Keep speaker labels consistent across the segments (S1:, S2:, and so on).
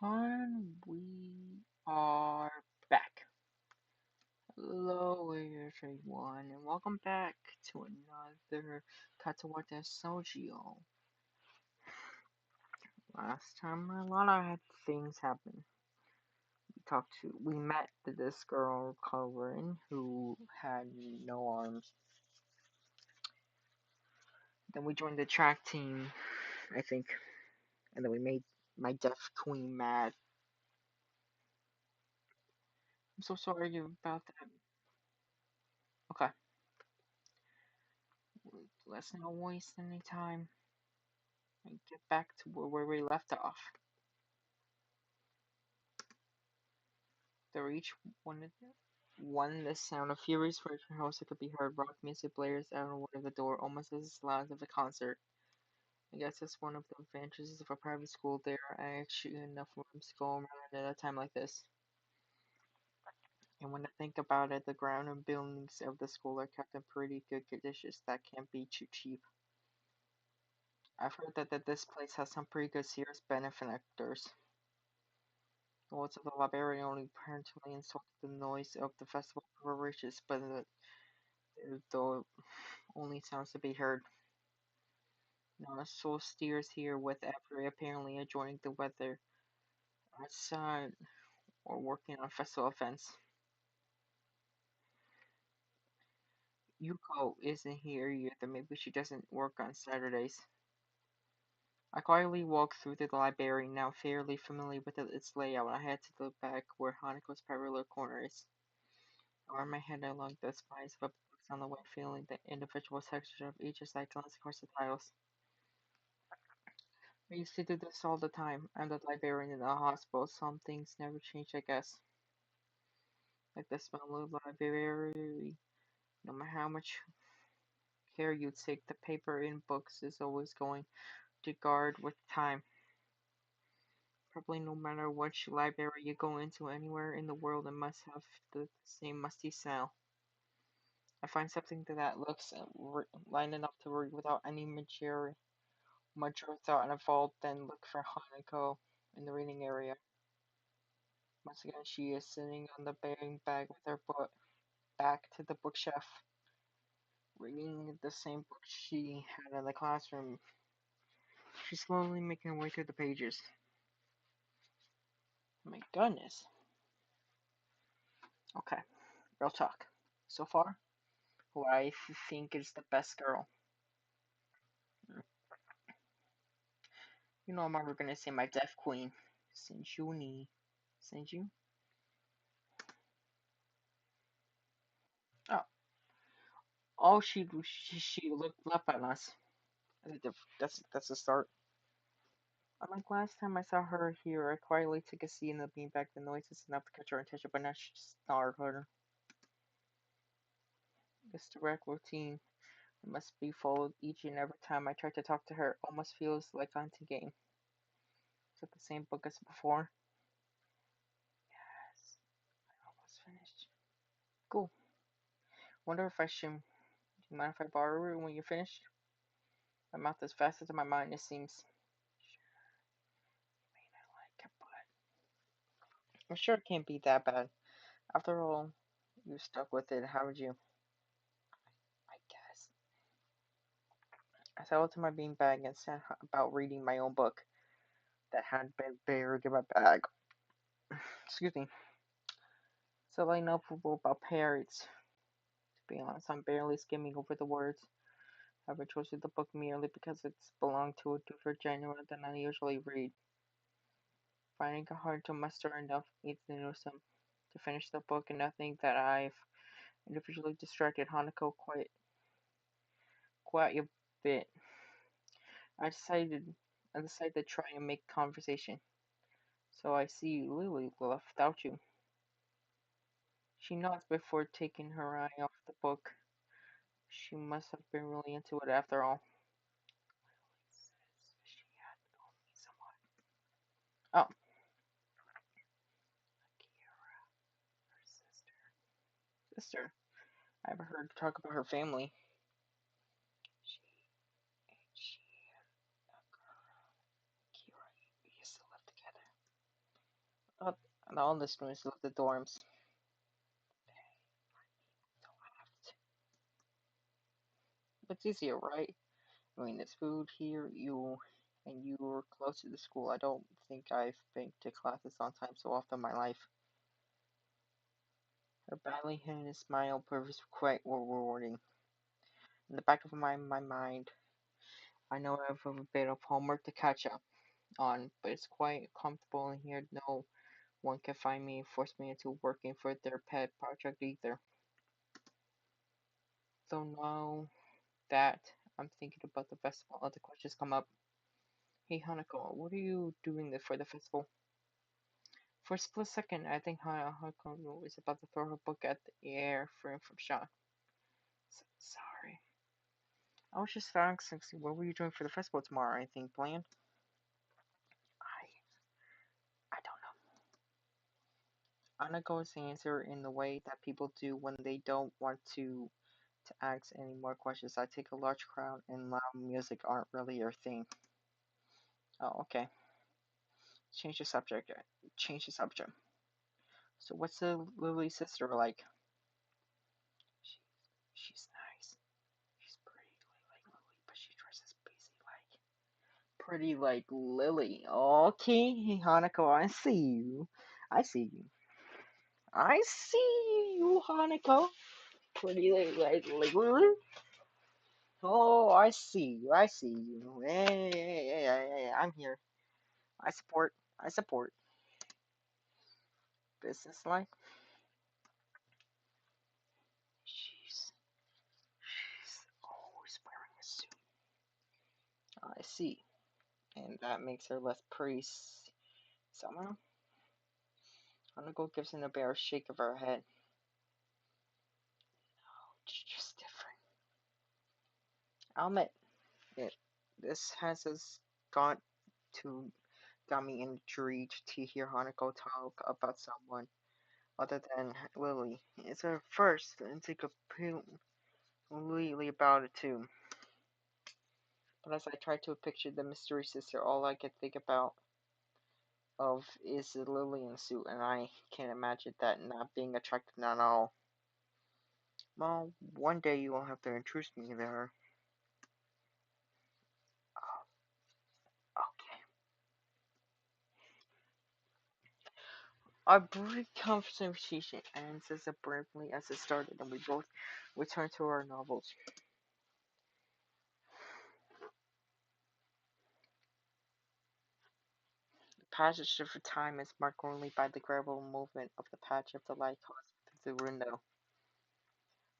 S1: And we are back. Hello everyone, and welcome back to another Katawa Shoujo. Last time a lot of things happened. We met this girl Corinne who had no arms. Then we joined the track team, I think, and then we made my deaf queen mad. I'm so sorry about that. Okay, let's not waste any time and get back to where we left off. They each one the sound of furious from house that could be heard. Rock music blares out of one of the door, almost as loud as a concert. I guess that's one of the advantages of a private school. There are actually enough rooms to go around at a time like this. And when I think about it, the ground and buildings of the school are kept in pretty good conditions. That can't be too cheap. I've heard that this place has some pretty good serious benefactors. The words of the librarian only apparently insulted the noise of the festival preparations, but though only sounds to be heard. Now, so steers here with every apparently enjoying the weather outside or working on festival events. Yuko isn't here either. Maybe she doesn't work on Saturdays. I quietly walked through the library, now fairly familiar with its layout. I had to look back where Hanako's parallel corner is. I ran my hand along the spines of books on the way, feeling the individual texture of each as I glanced across the tiles. I used to do this all the time. I'm the librarian in the hospital. Some things never change, I guess. Like the smell of the library. No matter how much care you take, the paper in books is always going to guard with time. Probably no matter which library you go into anywhere in the world, it must have the same musty smell. I find something that looks line enough to read without any mature thought involved, then look for Hanako in the reading area. Once again, she is sitting on the bearing bag with her back to the bookshelf, reading the same book she had in the classroom. She's slowly making her way through the pages. My goodness. Okay, real talk. So far, who I think is the best girl. You know, I'm never gonna say my deaf queen, Senjuni. Senju? Oh, she looked up at us. I think that's a start. Unlike last time I saw her here, I quietly took a seat in the beanbag. The noise is enough to catch her attention, but now she just startled her. This direct routine must be followed each and every time I try to talk to her. Almost feels like hunting game. Is it the same book as before? Yes, I almost finished. Cool. Wonder if I should. Do you mind if I borrow it when you're finished? My mouth is faster than my mind, it seems. You may not like it, but I'm sure it can't be that bad. After all, you stuck with it, haven't you? I guess. I settled to my beanbag and set about reading my own book that had been buried in my bag. Excuse me. So I know about parrots. To be honest, I'm barely skimming over the words. I've chosen the book merely because it's belonged to a different genre than I usually read. Finding it hard to muster enough enthusiasm to finish the book, and nothing that I've individually distracted Hanako quite a bit. I decided I decided to try and make conversation. So I see Lily left without you. She nods before taking her eye off the book. She must have been really into it after all. Lily says she had known me somewhat. Oh, Akira, her sister. Sister. I haven't heard her talk about her family. She and she and Akira used to live together. And all the students love the dorms. It's easier, right? I mean, there's food here, and you're close to the school. I don't think I've been to classes on time so often in my life. Her badly hidden smile proves quite rewarding. In the back of my mind, I know I have a bit of homework to catch up on, but it's quite comfortable in here. No one can find me and force me into working for their pet project either. So now that I'm thinking about the festival, other questions come up. Hey Hanako, what are you doing for the festival? For a split second, I think Hanako was about to throw her book at the air from shock. Sorry. I was just asking, what were you doing for the festival tomorrow? Anything planned? I I don't know. Hanako's answer in the way that people do when they don't want to ask any more questions. I take a large crown and loud music aren't really your thing. Oh, okay. Change the subject. Change the subject. So what's the Lily sister like? She, she's nice. She's pretty like Lily, but she dresses busy like pretty like Lily. Okay, Hanako, I see you. I see you. I see you, Hanako. Pretty like Lily. Oh, I see you. I see you. Hey, I'm here. I support. I support. Business life. She's always wearing a suit. I see. And that makes her less pretty somehow. Hanako gives him a bare shake of her head. It's just different. I'll admit it. This has us got to got me intrigued to hear Hanako talk about someone other than Lily. It's a first and think completely about it too. But as I try to picture the mystery sister, all I can think about of is the Lily in suit, and I can't imagine that not being attracted at all. Well, one day you will have to introduce me to her. Okay. Our brief conversation ends as abruptly as it started, and we both return to our novels. The passage of time is marked only by the gradual movement of the patch of the light caused through the window.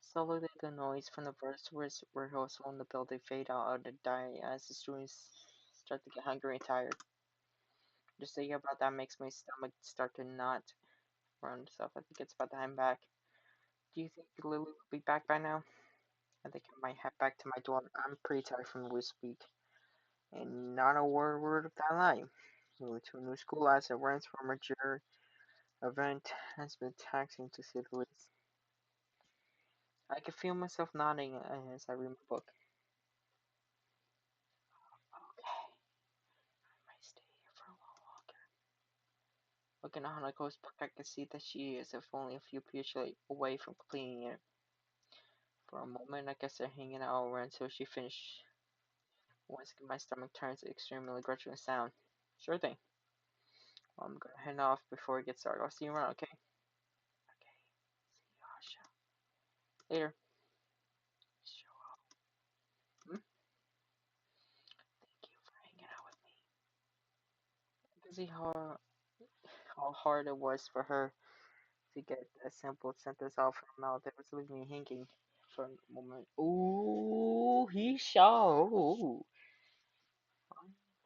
S1: Slowly, the noise from the first rehearsal in the building fade out and die as the students start to get hungry and tired. Just thinking about that makes my stomach start to knot around itself. I think it's about time back. Do you think Lily will be back by now? I think I might head back to my dorm. I'm pretty tired from this week. And not a word of that lie. Moving to a new school as it runs from a major event has been taxing to say the least. I can feel myself nodding as I read my book. Okay, I might stay here for a while longer. Looking at Hanako's book, I can see that she is, if only a few pages away from completing it. For a moment, I guess they're hanging out over until she finished. Once again, my stomach turns extremely grudging sound. Sure thing. Well, I'm gonna head off before we get started. I'll see you around, okay? Okay. See you, Asha. Later. Sure. Hmm? Thank you for hanging out with me. I can see how hard it was for her to get a simple sentence out of her mouth. It was leaving me hanging for a moment. Ooh, he showed.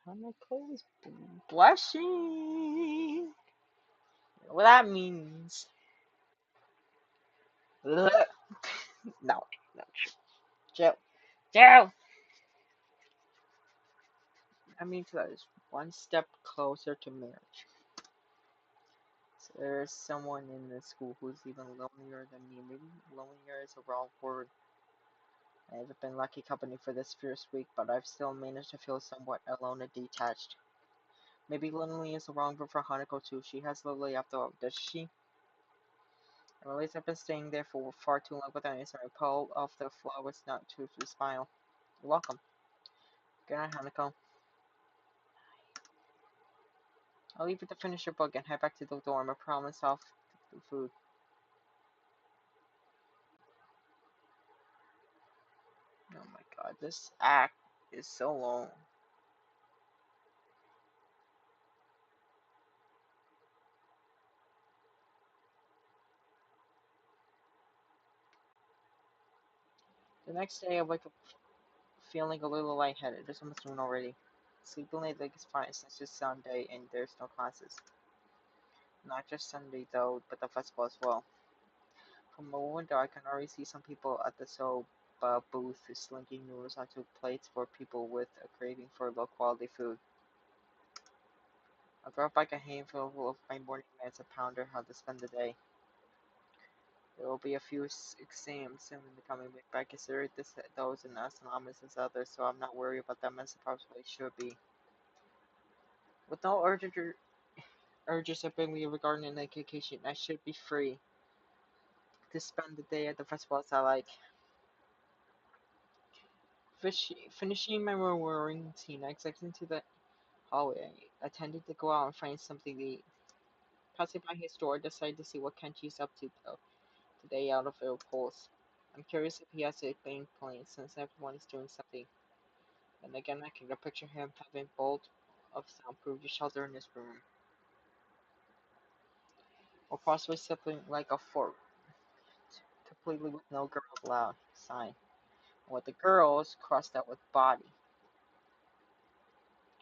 S1: Hanako is blushing. What that means? No, no, Joe, Joe. I mean, that is one step closer to marriage. So there's someone in the school who's even lonelier than me. Maybe lonelier is a wrong word. I haven't been lucky company for this first week, but I've still managed to feel somewhat alone and detached. Maybe lonely is the wrong word for Hanako too. She has lovely after all, does she? I realize I've been staying there for far too long without answering. I pulled off the flowers not to smile. You're welcome. Good night, Hanako. I'll leave you to finish your book and head back to the dorm. I promise I'll the food. Oh my god, this act is so long. The next day I wake up feeling a little lightheaded. It's almost noon already. Sleeping late like it's fine since it's Sunday and there's no classes. Not just Sunday though, but the festival as well. From my window I can already see some people at the soba booth slinking noodles onto plates for people with a craving for low quality food. I brought back a handful of my morning meds and pounder how to spend the day. There will be a few exams soon in the coming week, but I consider those in as anonymous as others, so I'm not worried about them as I probably should be. With no urges openly regarding an education, I should be free to spend the day at the festival as I like. Finishing my morning routine, I exited into the hallway. I tended to go out and find something to eat. Passing by his door, I decided to see what Kenji's up to though, today out of impulse. I'm curious if he has anything planned since everyone is doing something. And again, I can picture him having bolt of soundproof shelter in his room, or possibly something like a fort, completely with no girl allowed sign. And with the girls crossed out with body,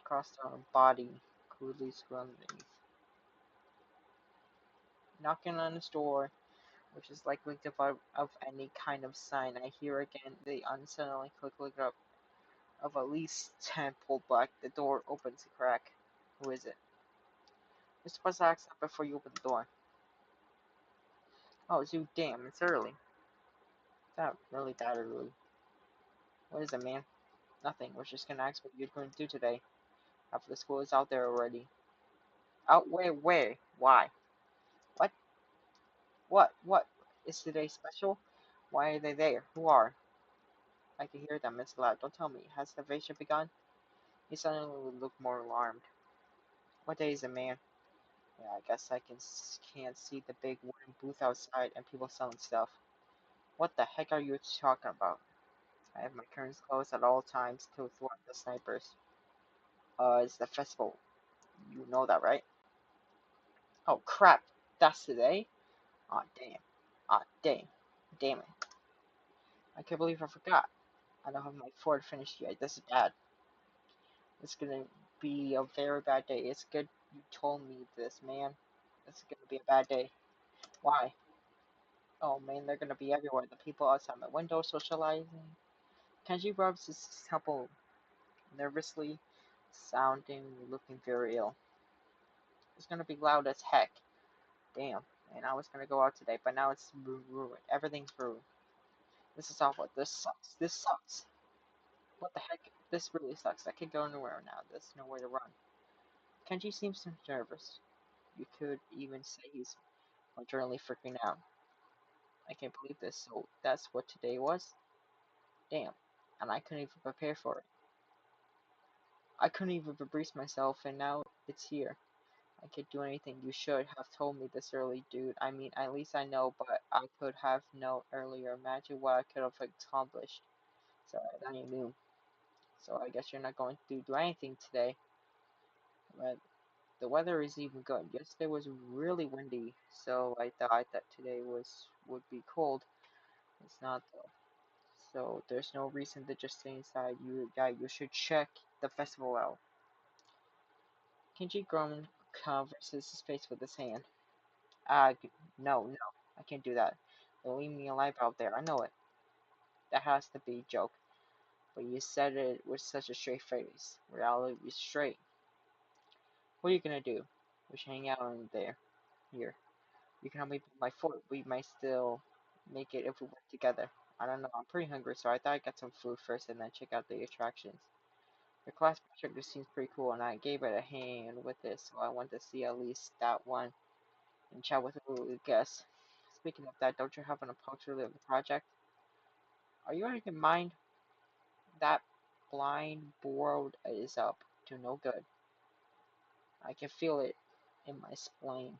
S1: crossed out with body, crudely scrawled underneath. Knocking on his door, which is likely devoid of any kind of sign, I hear again the unsettling click up of at least 10 pulled back. The door opens a crack. Who is it? You're supposed to ask that before you open the door. Oh, it's you. Damn, it's early. That really that early. What is it, man? Nothing. We're just gonna ask what you're going to do today. After the school is out there already. Out where? Where? Why? What? What? What? Is today special? Why are they there? Who are? I can hear them. It's loud. Don't tell me. Has the invasion begun? He suddenly looked more alarmed. What day is it, man? Yeah, I guess I can't see the big wooden booth outside and people selling stuff. What the heck are you talking about? I have my curtains closed at all times to thwart the snipers. It's the festival. You know that, right? Oh crap! That's today? Aw, damn. Aw, damn. Damn it. I can't believe I forgot. I don't have my Ford finished yet. This is bad. It's gonna be a very bad day. It's good you told me this, man. This is gonna be a bad day. Why? Oh man, they're gonna be everywhere. The people outside my window socializing. Kenji rubs his temple nervously, sounding, looking very ill. It's gonna be loud as heck. Damn. And I was gonna go out today, but now it's ruined. Everything's ruined. This is awful. This sucks. This sucks. What the heck? This really sucks. I can't go anywhere now. There's nowhere to run. Kenji seems nervous. You could even say he's literally freaking out. I can't believe this. So that's what today was? Damn. And I couldn't even prepare for it. I couldn't even brace myself, and now it's here. I could do anything. You should have told me this early, dude. I mean, at least I know, but I could have known earlier. Imagine what I could have accomplished. So I you knew. So I guess you're not going to do anything today. But the weather is even good. Yesterday was really windy, so I thought that today would be cold. It's not though. So there's no reason to just stay inside. You should check the festival out. Kenji Grumman covers his face with his hand. No, I can't do that. They'll leave me alive out there. I know it. That has to be a joke. But you said it with such a straight face. Reality is straight. What are you gonna do? We should hang out in there. Here. You can help me build my fort. We might still make it if we work together. I don't know. I'm pretty hungry, so I thought I'd get some food first and then check out the attractions. The class project just seems pretty cool, and I gave it a hand with it, so I want to see at least that one and chat with a guest. Speaking of that, don't you have an approach to the project? Are you out of your mind? That blind board is up to no good. I can feel it in my spleen.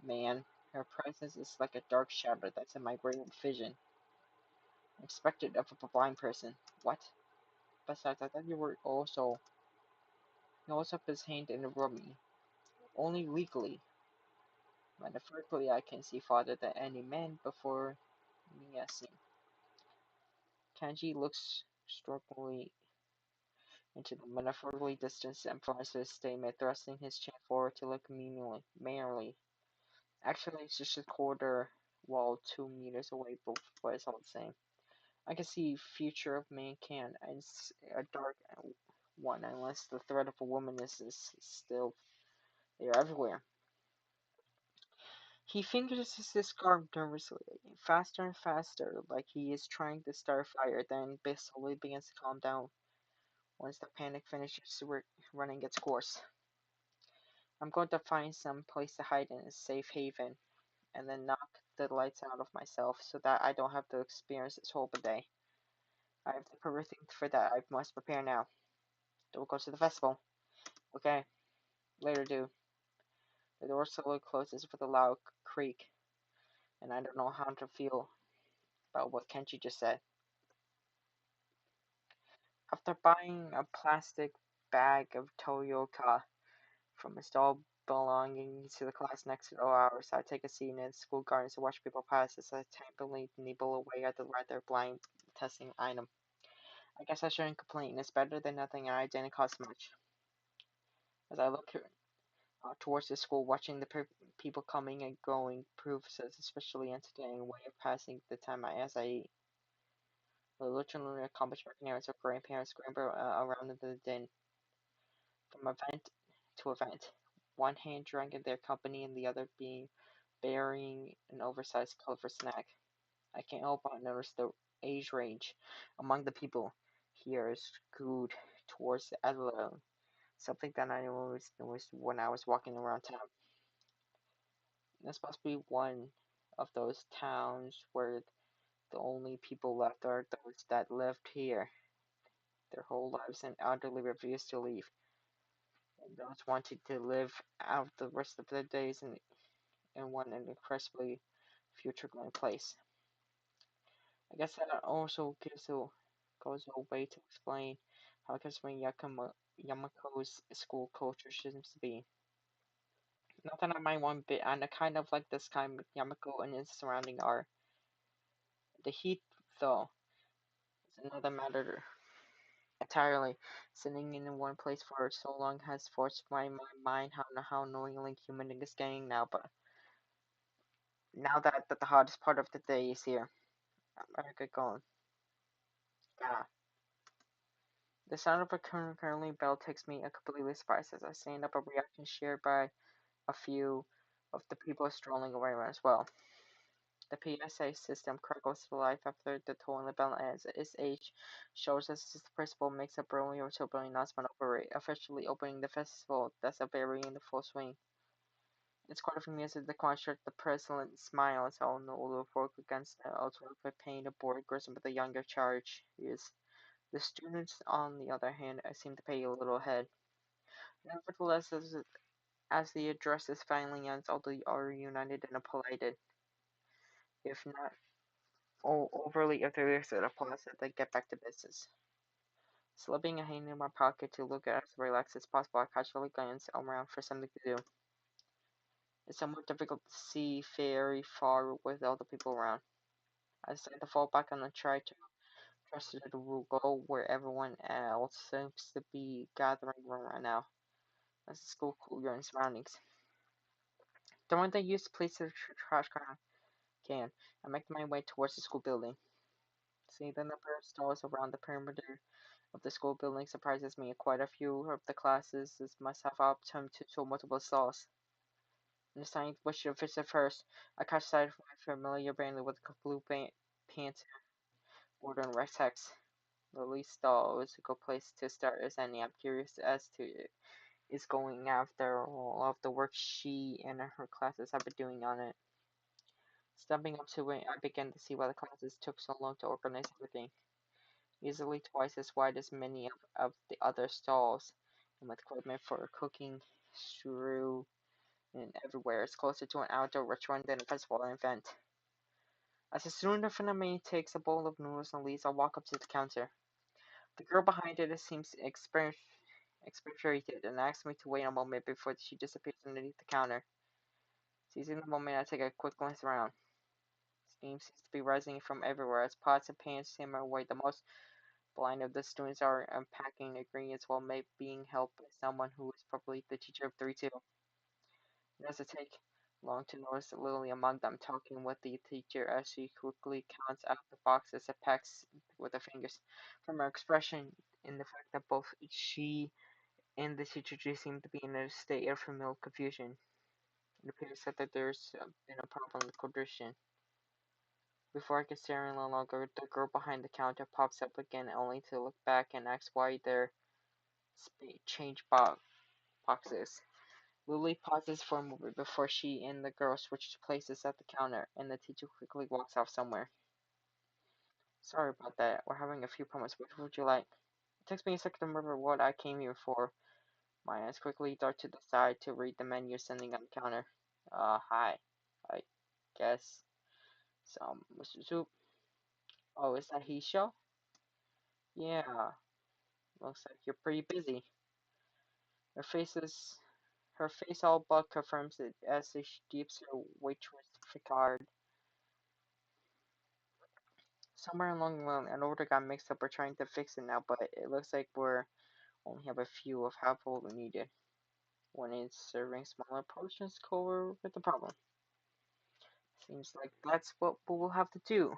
S1: Man, her presence is like a dark shadow that's in my great vision. Expected of a blind person. What? Besides, I thought he also put his hand in the room. Only legally. Metaphorically, I can see farther than any man before me has seen. Kanji looks strongly into the metaphorically distance and flies to his statement, thrusting his chin forward to look merely. Actually, it's just a quarter wall 2 meters away, but it's all the same. I can see future of man can, and it's a dark one, unless the threat of a woman is still there everywhere. He fingers his scarf nervously, faster and faster, like he is trying to start a fire, then slowly begins to calm down. Once the panic finishes running its course, I'm going to find some place to hide in a safe haven, and then knock the lights out of myself so that I don't have to experience this horrible day. I have to everything for that. I must prepare now. Don't go to the festival. Okay, later, do. The door slowly closes with a loud creak, and I don't know how to feel about what Kenji just said. After buying a plastic bag of Toyoka from a stall belonging to the class next to hours, I take a seat in the school gardens to watch people pass as I temporarily nibble away at the rather blind testing item. I guess I shouldn't complain. It's better than nothing, and I didn't cost much. As I look towards the school, watching the people coming and going proves as especially entertaining way of passing the time as I eat. The literally accomplished parents or grandparents scramble around in the din from event to event, one hand drinking their company and the other being bearing an oversized colorful snack. I can't help but notice the age range among the people here is skewed towards the elderly, something that I always noticed when I was walking around town. This must be one of those towns where the only people left are those that lived here their whole lives and elderly refused to leave, and those wanting to live out the rest of their days in one incredibly future-going place. I guess that also goes a way to explain how consuming Yamako's school culture seems to be. Not that I mind one bit, and I kind of like this kind of Yamako and its surrounding are. The heat, though, is another matter entirely. Sitting in one place for so long has forced my mind how annoyingly humid it is getting now, but now that the hottest part of the day is here, I better get going. Ah. The sound of a curling bell takes me a completely surprised as I stand up, a reaction shared by a few of the people strolling around as well. The PSA system crackles to life after the tolling bell ends. Its age shows us the principal makes a brilliant announcement over it, officially opening the festival that's very in the full swing. It's quite amusing the concert, the president smiles, all no work against the ultra painted board agrees with the younger charge is. The students, on the other hand, seem to pay a little head. Nevertheless, as the address is finally ends, all are united in a polite, if not overly enthusiastic applause as they get back to business. Slipping a hand in my pocket to look as relaxed as possible, I casually glance around for something to do. It's somewhat difficult to see very far with all the people around. I decide to fall back on the chair to trust that it will go where everyone else seems to be gathering right now. That's the school cooler and surroundings. The one they used to place the trash can, I make my way towards the school building. Seeing the number of stalls around the perimeter of the school building surprises me. Quite a few of the classes must have up to multiple stalls. In deciding which to visit first, I catch sight of my familiar bandit with a blue pants border and red text. Lily's stall is a good place to start as any. I'm curious as to is going after all of the work she and her classes have been doing on it. Stepping up to it, I began to see why the classes took so long to organize everything. Easily twice as wide as many of the other stalls, and with equipment for cooking strewn and everywhere. It's closer to an outdoor restaurant than a festival event. As a student in front of me takes a bowl of noodles and leaves, I walk up to the counter. The girl behind it seems exasperated and asks me to wait a moment before she disappears underneath the counter. Seizing the moment, I take a quick glance around. Steam seems to be rising from everywhere as pots and pans simmer away. The most blind of the students are unpacking ingredients while being helped by someone who is probably the teacher of 3 too. It doesn't take long to notice Lily among them, talking with the teacher as she quickly counts out the boxes and packs with her fingers. From her expression and the fact that both she and the teacher do seem to be in a state of familiar confusion, it appears that there's been a problem with coordination. Before I can stare any longer, the girl behind the counter pops up again, only to look back and ask why they're change boxes. Lily pauses for a moment before she and the girl switch places at the counter, and the teacher quickly walks off somewhere. Sorry about that. We're having a few problems. What would you like? It takes me a second to remember what I came here for. My eyes quickly dart to the side to read the menu sitting on the counter. Hi. I guess some soup. Oh, is that Hisho? Yeah. Looks like you're pretty busy. Her face is her face all but confirms it as she dips her waitress facade. Somewhere along the line, an order got mixed up. We're trying to fix it now, but it looks like we're only have a few of half what we needed. When it's serving smaller portions, cover with the problem. Seems like that's what we'll have to do.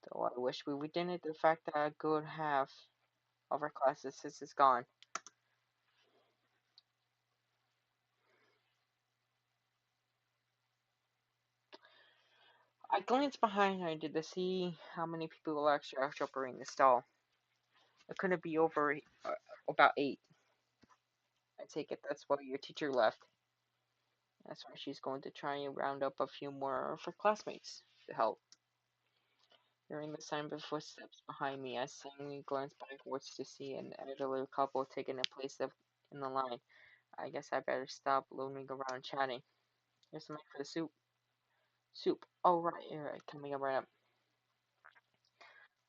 S1: Though I wish we didn't. The fact that a good half of our classes is gone. I glanced behind her to see how many people were actually operating the stall. It couldn't be over about 8. I take it that's why your teacher left. That's why she's going to try and round up a few more of her classmates to help. Hearing the sound of footsteps behind me, I suddenly glanced backwards to see an elderly couple taking a place in the line. I guess I better stop looming around chatting. Here's something for the soup. Soup. Oh, right, coming up right up.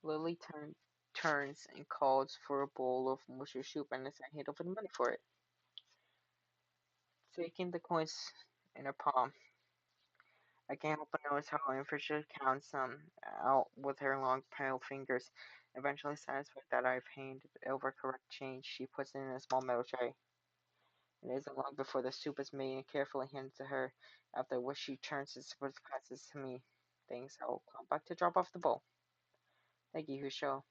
S1: Lily turns and calls for a bowl of mushroom soup, and as I hand over the money for it, taking the coins in her palm, I can't help but notice how Fisher counts them out with her long, pale fingers. Eventually satisfied that I've handed over correct change, she puts it in a small metal tray. It isn't long before the soup is made and carefully handed to her, after which she turns and passes to me. Thanks, I'll come back to drop off the bowl. Thank you, Husho.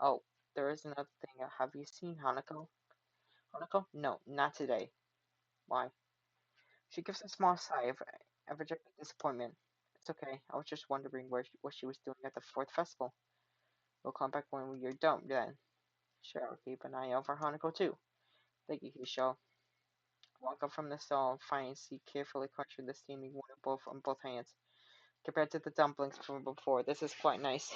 S1: Oh, there is another thing. Have you seen Hanako? Hanako? No, not today. Why? She gives a small sigh of rejected disappointment. It's okay. I was just wondering what she was doing at the fourth festival. We'll come back when you're done then. Sure, I'll keep an eye out for Hanako too. Thank you, Hisho. Walk up from the stall and find C carefully crunching the steaming one on both hands. Compared to the dumplings from before, this is quite nice.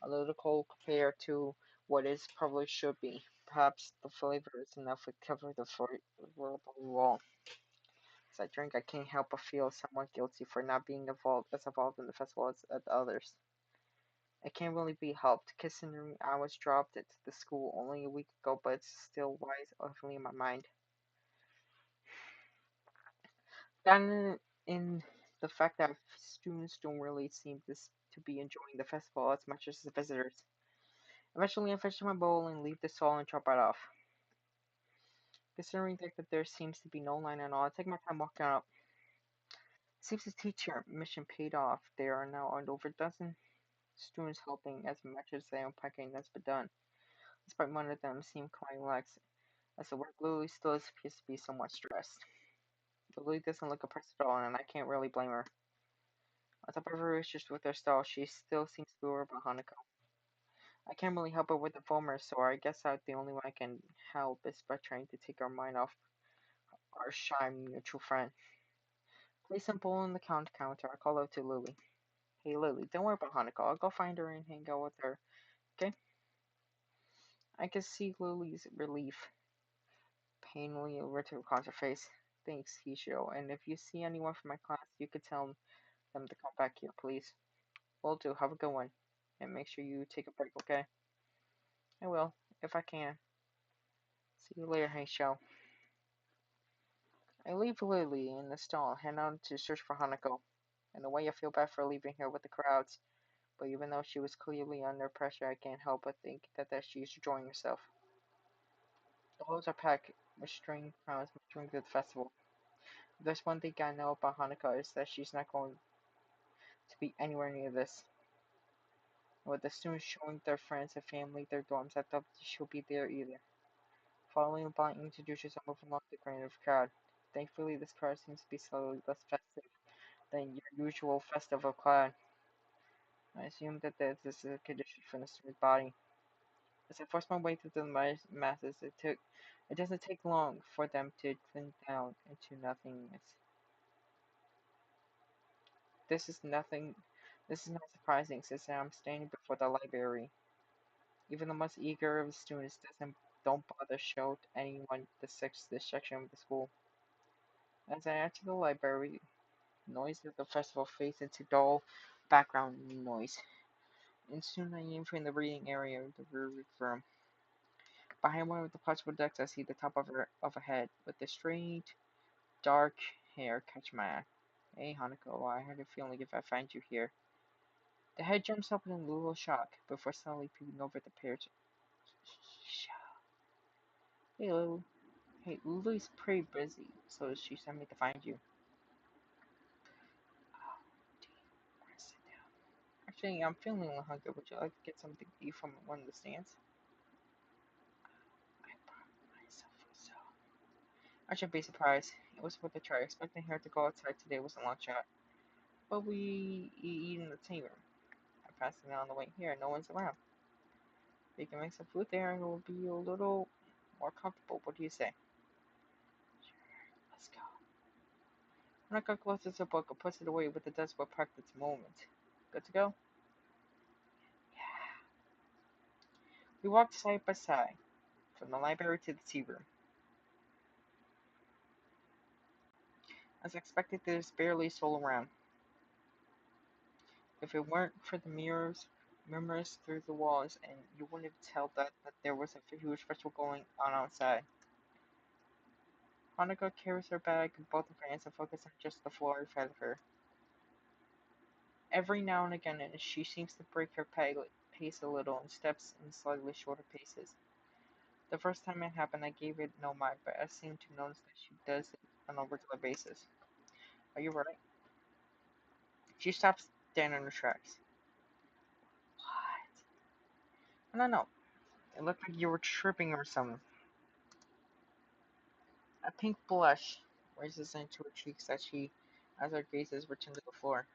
S1: A little cold compared to what it probably should be. Perhaps the flavor is enough to cover the wall. As I drink, I can't help but feel somewhat guilty for not being involved in the festival as others. It can't really be helped, considering I was dropped at the school only a week ago, but it's still wise heavily in my mind. Then in the fact that students don't really seem to be enjoying the festival as much as the visitors. Eventually, I finish my bowl and leave the stall and drop it off. Considering that there seems to be no line at all, I take my time walking up. Seems the teacher mission paid off. There are now over a dozen students helping as much as the unpacking has been done, despite one of them seem quite relaxed, as the work Lily still appears to be somewhat stressed. Lily doesn't look oppressed at all, and I can't really blame her. On top of her issues with her style, she still seems to be worried about Hanako. I can't really help her with the foamer, so I guess the only way I can help is by trying to take our mind off our shy mutual friend. Place some bowl on the counter. I call out to Lily. Hey Lily, don't worry about Hanako. I'll go find her and hang out with her. Okay? I can see Lily's relief painfully written across her face. Thanks, Hishio. And if you see anyone from my class, you could tell them to come back here, please. Will do. Have a good one. And make sure you take a break, okay? I will, if I can. See you later, Hishio. I leave Lily in the stall, head out to search for Hanako. In a way, I feel bad for leaving her with the crowds, but even though she was clearly under pressure, I can't help but think that she's enjoying herself. The halls are packed with string crowds during the festival. If there's one thing I know about Hanako is that she's not going to be anywhere near this. With the students showing their friends and family their dorms, I doubt she'll be there either. Following blind introductions, I move along the grain of crowd. Thankfully, this crowd seems to be slightly less festive than your usual festival crowd. I assume that this is a condition for the student's body. As I force my way through the masses, it doesn't take long for them to thin down into nothingness. This is nothing. This is not surprising since I'm standing before the library. Even the most eager of the students don't bother show anyone this section of the school. As I enter the library, noise of the festival fades into dull background noise, and soon I am in the reading area of the rear room. Behind one of the possible decks, I see the top of a head with the straight, dark hair catch my eye. Hey, Hanako, I had a feeling if I find you here. The head jumps up in a little shock before suddenly peeping over the parrot. Hey, Lulu. Hey, Lulu's pretty busy, so she sent me to find you. Oh, dear. I want to sit down. Actually, I'm feeling a little hungry. Would you like to get something to eat from one of the stands? I brought myself so. I should be surprised. It was worth a try. Expecting her to go outside today was a long shot. But we eat in the tea room. I'm passing it on the way here. No one's around. We can make some food there and it will be a little more comfortable. What do you say? Sure, let's go. Hanako closes the book and puts it away with a desperate practice moment. Good to go? Yeah. We walked side by side, from the library to the tea room. As expected, there's barely a soul around. If it weren't for the mirrors through the walls, and you wouldn't tell that there was a huge festival going on outside. Hanako carries her bag in both of her hands and focuses on just the floor in front of her. Every now and again, she seems to break her pace a little and steps in slightly shorter paces. The first time it happened, I gave it no mind, but I seem to notice that she does it on a regular basis. Are you right? She stops dead in her tracks. What? I don't know. It looked like you were tripping or something. A pink blush rises into her cheeks as her gazes return to the floor.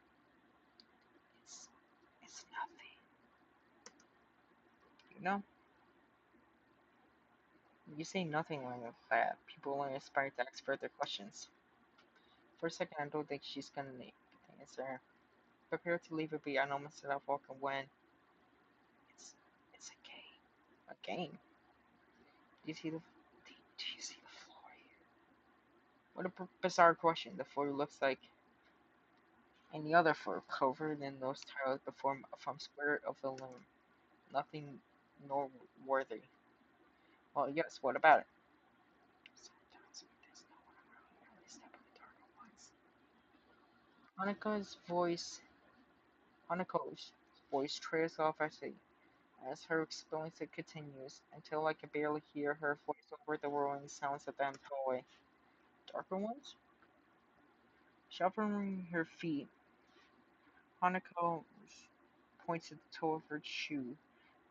S1: It's, it's nothing. You know, you say nothing like that. People are inspired to ask further questions. For a second, I don't think she's gonna answer. Prepare to leave it be. I almost set off walking when it's it's a game. A game. Do you see do you see the floor here? What a bizarre question. The floor looks like any other floor, covered in those tiles before from square of the loom. Nothing nor worthy. Well, yes. What about it? Sometimes when there's no one around, I only step in the darker ones. Hanako's voice. Hanako's voice trails off as her experience continues, until I can barely hear her voice over the roaring sounds of the hallway. Darker ones? Shuffling her feet, Hanako points to the toe of her shoe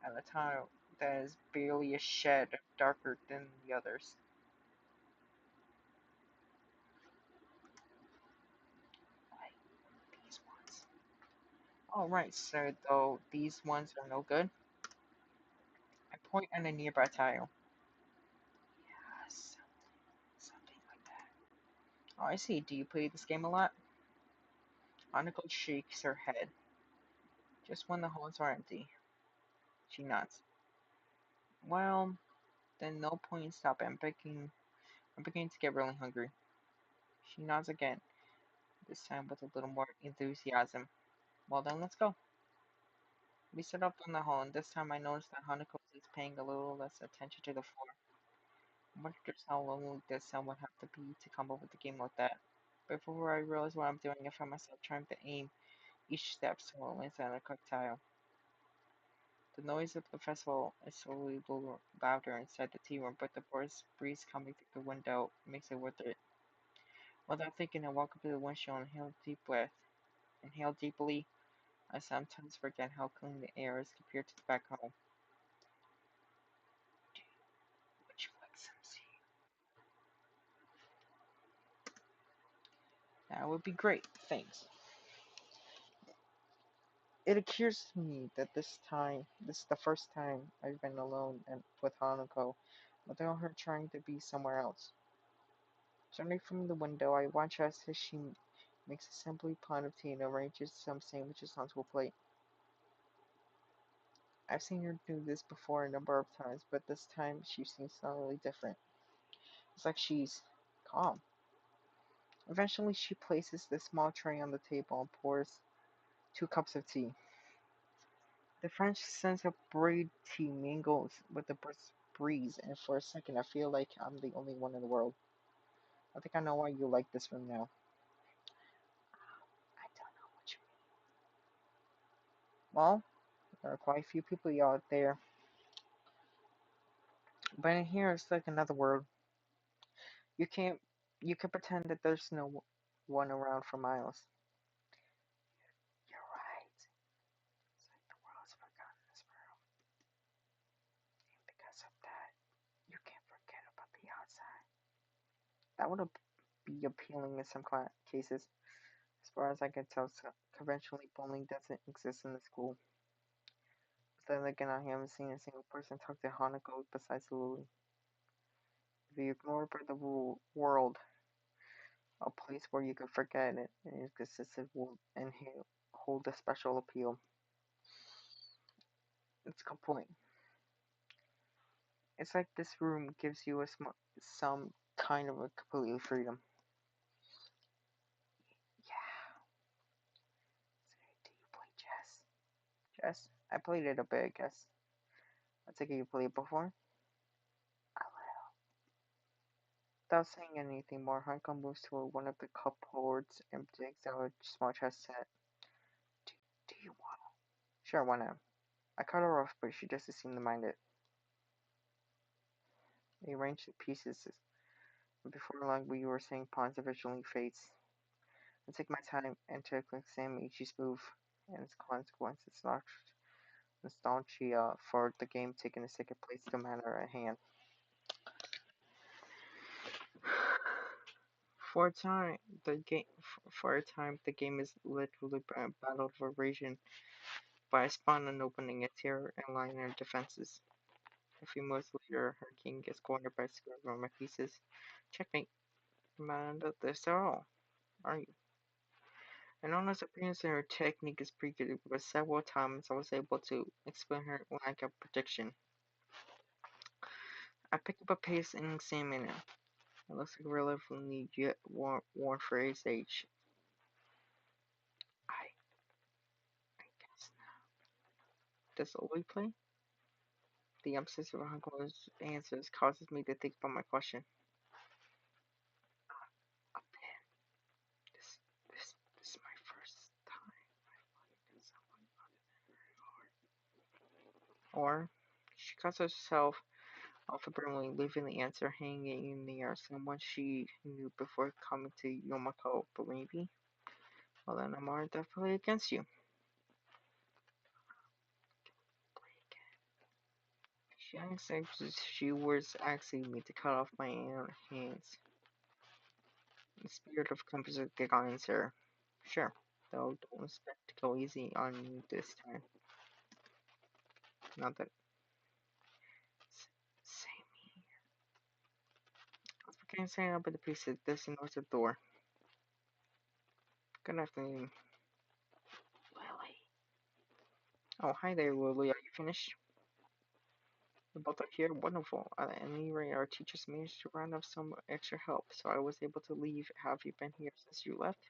S1: at a tile that is barely a shed darker than the others. Like these ones. Alright, so though these ones are no good. Point on a nearby tile. Yes, something like that. Oh, I see. Do you play this game a lot? Aniko shakes her head. Just when the holes are empty. She nods. Well, then no point in stopping. I'm beginning to get really hungry. She nods again, this time with a little more enthusiasm. Well then, let's go. We set up on the hole, and this time I noticed that Hanako is paying a little less attention to the floor. I wonder just how lonely this someone would have to be to come up with a game like that. Before I realized what I'm doing, I found myself trying to aim each step so it lands on a quick tile. The noise of the festival is slowly louder inside the tea room, but the breeze coming through the window makes it worth it. Without thinking, I walk up to the windshield and inhale a deep breath. Inhale deeply. I sometimes forget how clean the air is compared to the back home. Would you like some tea? That would be great, thanks. It occurs to me that this is the first time I've been alone and with Hanako, without her trying to be somewhere else. Turning from the window, I watch as she makes a simply pot of tea and arranges some sandwiches onto a plate. I've seen her do this before a number of times, but this time she seems suddenly different. It's like she's calm. Eventually, she places the small tray on the table and pours 2 cups of tea. The French sense of brewed tea mingles with the brisk breeze, and for a second I feel like I'm the only one in the world. I think I know why you like this room now. I don't know what you mean. Well, there are quite a few people out there, but in here it's like another world. You can't, you can pretend that there's no one around for miles. You're right. It's like the world's forgotten this room, and because of that, you can't forget about the outside. That would be appealing in some cases. As far as I can tell, conventionally bullying doesn't exist in the school. But then again, I haven't seen a single person talk to Hanako besides Lily. If you ignore the world, a place where you can forget it and its existence will and hold a special appeal. It's complete. It's like this room gives you some kind of a complete freedom. Yeah. So, do you play chess? Chess? I played it a bit, I guess. I think you played it before. A little. Without saying anything more, Hanko moves toward one of the cupboards and takes out a small chess set. Do, do you want? Sure, why not? I cut her off, but she doesn't seem to mind it. They arrange the pieces, and before long we were saying pawns eventually fades. I take my time and to examine each move and its consequences. Nostalgia for the game taking a second place to matter at hand. For a time, the game is literally a battle for region, but I spawn an opening a tier and line their defenses. A few moves later, her king gets cornered by several of my pieces. Checkmate. Man, this all, are you? And Anna's appearance and her technique is pretty good, but several times I was able to explain her lack of prediction. I pick up a pace and examine it. It looks like relatively yet worn for his age. I, I guess not. Does Oli play? The emphasis of Hanko's answers causes me to think about my question. A bit. This is my first time I've played against someone other than her. Or she cuts herself off abruptly, leaving the answer hanging in the air. Someone she knew before coming to Yomako, but maybe? Well, then I'm more definitely against you. Play again. She accepts she was asking me to cut off my own hands. The spirit of composite guidance her. Sure, though don't expect to go easy on you this time. Not that can't stand up at the piece of this and the door. Good afternoon, Lily. Oh, hi there, Lily. Are you finished? You both are here? Wonderful. At any rate, our teachers managed to round up some extra help, so I was able to leave. Have you been here since you left?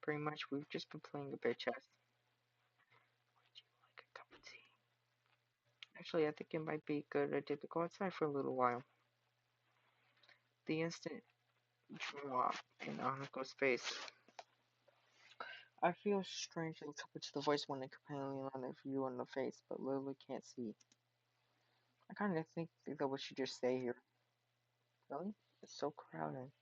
S1: Pretty much, we've just been playing a bit chess. Would you like a cup of tea? Actually, I think it might be a good idea to go outside for a little while. The instant drop in Anuko's face. I feel strangely coupled to the voice when the companion on the view on the face, but Lily can't see. I kind of think that we should just stay here. Really? It's so crowded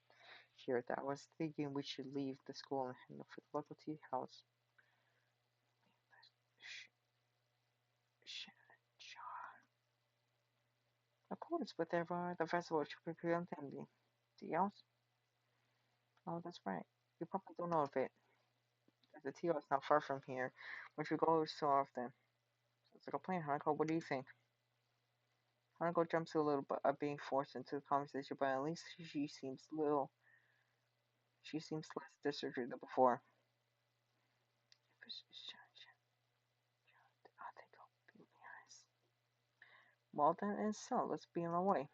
S1: here that I was thinking we should leave the school and head for the local tea house. Sh- sh- sh- Of course, but the festival should be attending. Tea house? Oh, that's right. You probably don't know of it. The tea house not far from here, which we go so often. It's like a plan, Hanako. What do you think? Hanako jumps a little but being forced into the conversation, but at least she seems less distracted than before. Well then, and so let's be on our way.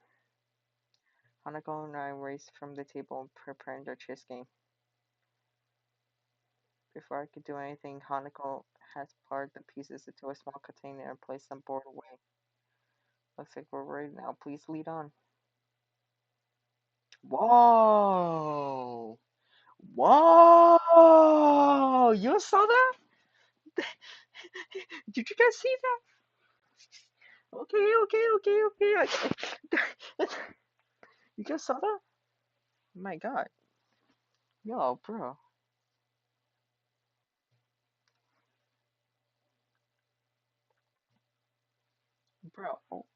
S1: Hanako and I raced from the table, preparing the chess game. Before I could do anything, Hanako has poured the pieces into a small container and placed them board away. Looks like we're ready now. Please lead on. Whoa! Whoa! You saw that? Did you guys see that? Okay. You just saw that? My God. Yo, bro.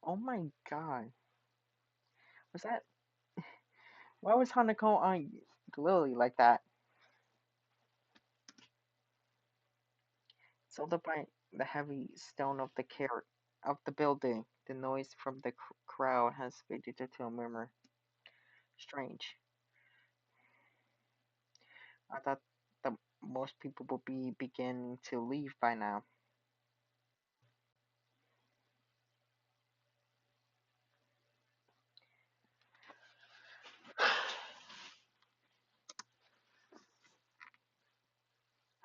S1: Oh my God. Was that? Why was Hanako on Lily like that? Sold by the heavy stone of the building. The noise from the crowd has faded into a murmur. Strange. I thought that most people would be beginning to leave by now.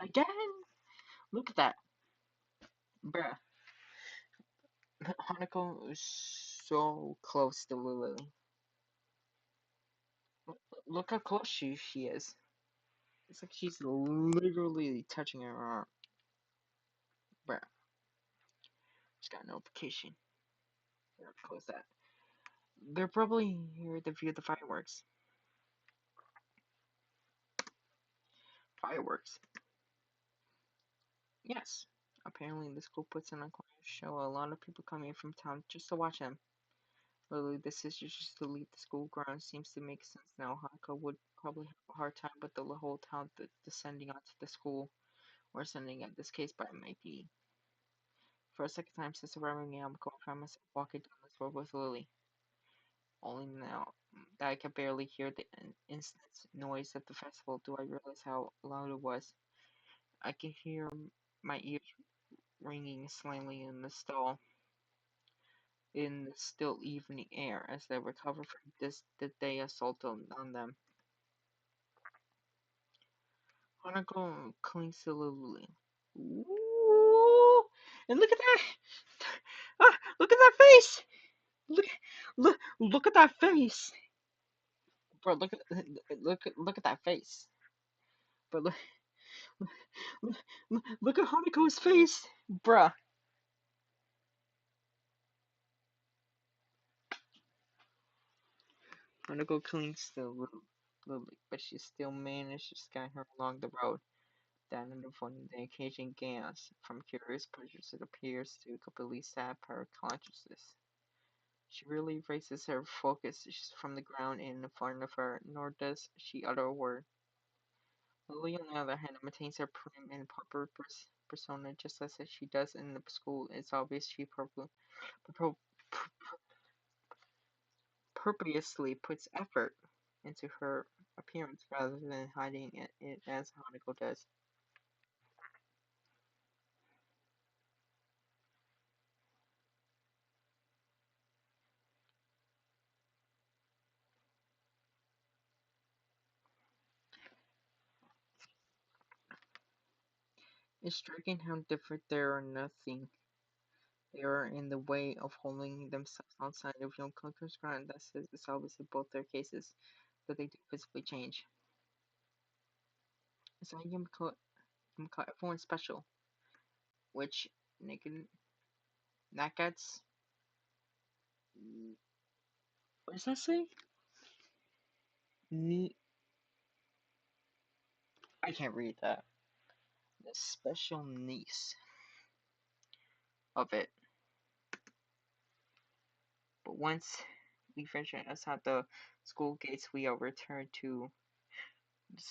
S1: Again? Look at that. Bruh. Hanako is so close to Lily. Look how close she is. It's like she's literally touching her arm. Bruh. Just got a notification. Close that. They're probably here to view the fireworks. Fireworks? Yes. Apparently, the school puts on a quiet show. A lot of people come in from town just to watch them. Lily, the decision just to leave the school grounds seems to make sense now. Haka would probably have a hard time with the whole town descending onto the school, or sending in this case by MIT. For a second time since arriving in Yamako, I found myself walking down this road with Lily. Only now that I could barely hear the instant noise of the festival do I realize how loud it was. I could hear my ears ringing slightly in the still evening air as they recover from the day assault on them. Hanako clings to Lily. Ooh, and look at that! Look at that face! Look, look at that face, bro. Look at that face, bro. Look at Hanako's face, bruh. Hanako clings to Lily, but she still manages to scan her along the road. Then in the phone, the occasion gas from curious pleasures it appears to completely sap her consciousness. She really raises her focus from the ground in front of her, nor does she utter a word. Lily, on the other hand, maintains her prim and proper persona just as she does in the school. It's obvious she purposely puts effort. into her appearance rather than hiding it as Hanako does. It's striking how different they are in the way of holding themselves outside of young culture's ground that says the salvage in both their cases, but they do physically change. It's like you call everyone special, which naked Nakats, what does that say? Ni- I can't read that. The special niece of it. But once we venture outside the school gates, we are returned to the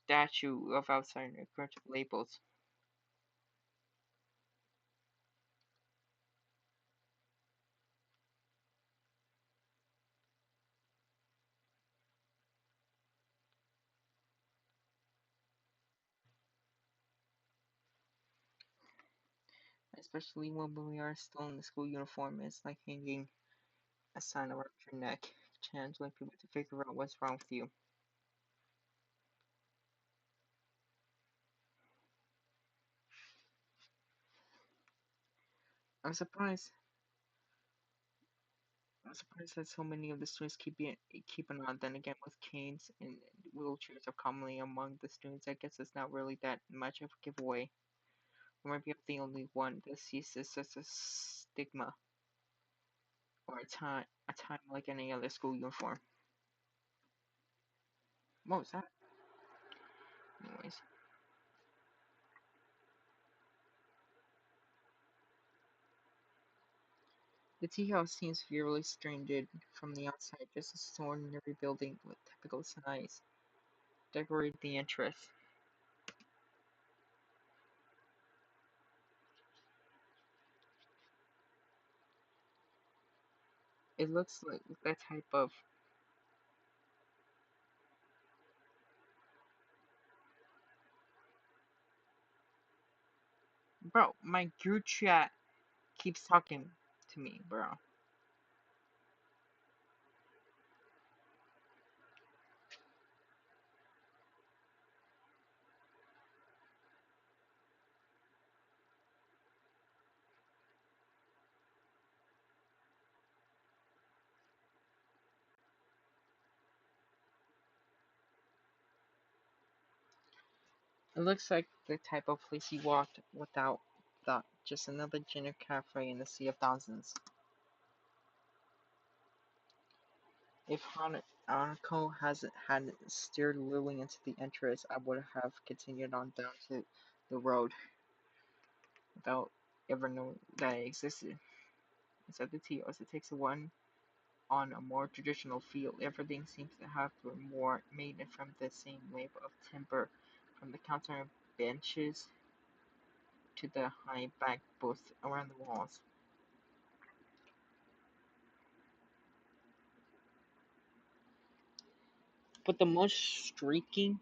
S1: statue of outside aggressive labels, especially when we are still in the school uniform. It's like hanging a sign around your neck, challenging people to figure out what's wrong with you. I'm surprised. I'm surprised that so many of the students keep an eye. Then again, with canes and wheelchairs are commonly among the students, I guess it's not really that much of a giveaway. Or maybe I'm the only one that sees this as a stigma or a time like any other school uniform. What was that? Anyways, the tea house seems fairly stranded from the outside, just as an ordinary building with typical size. Decorate the entrance. It looks like that type of bro. My group chat keeps talking to me, bro. It looks like the type of place you walked without thought. Just another dinner cafe in a sea of thousands. If Hanako hadn't steered Lily into the entrance, I would have continued on down to the road without ever knowing that it existed. Instead, the TOS it takes one on a more traditional feel. Everything seems to have been more made from the same layer of timber, from the counter benches to the high back booths around the walls. But the most striking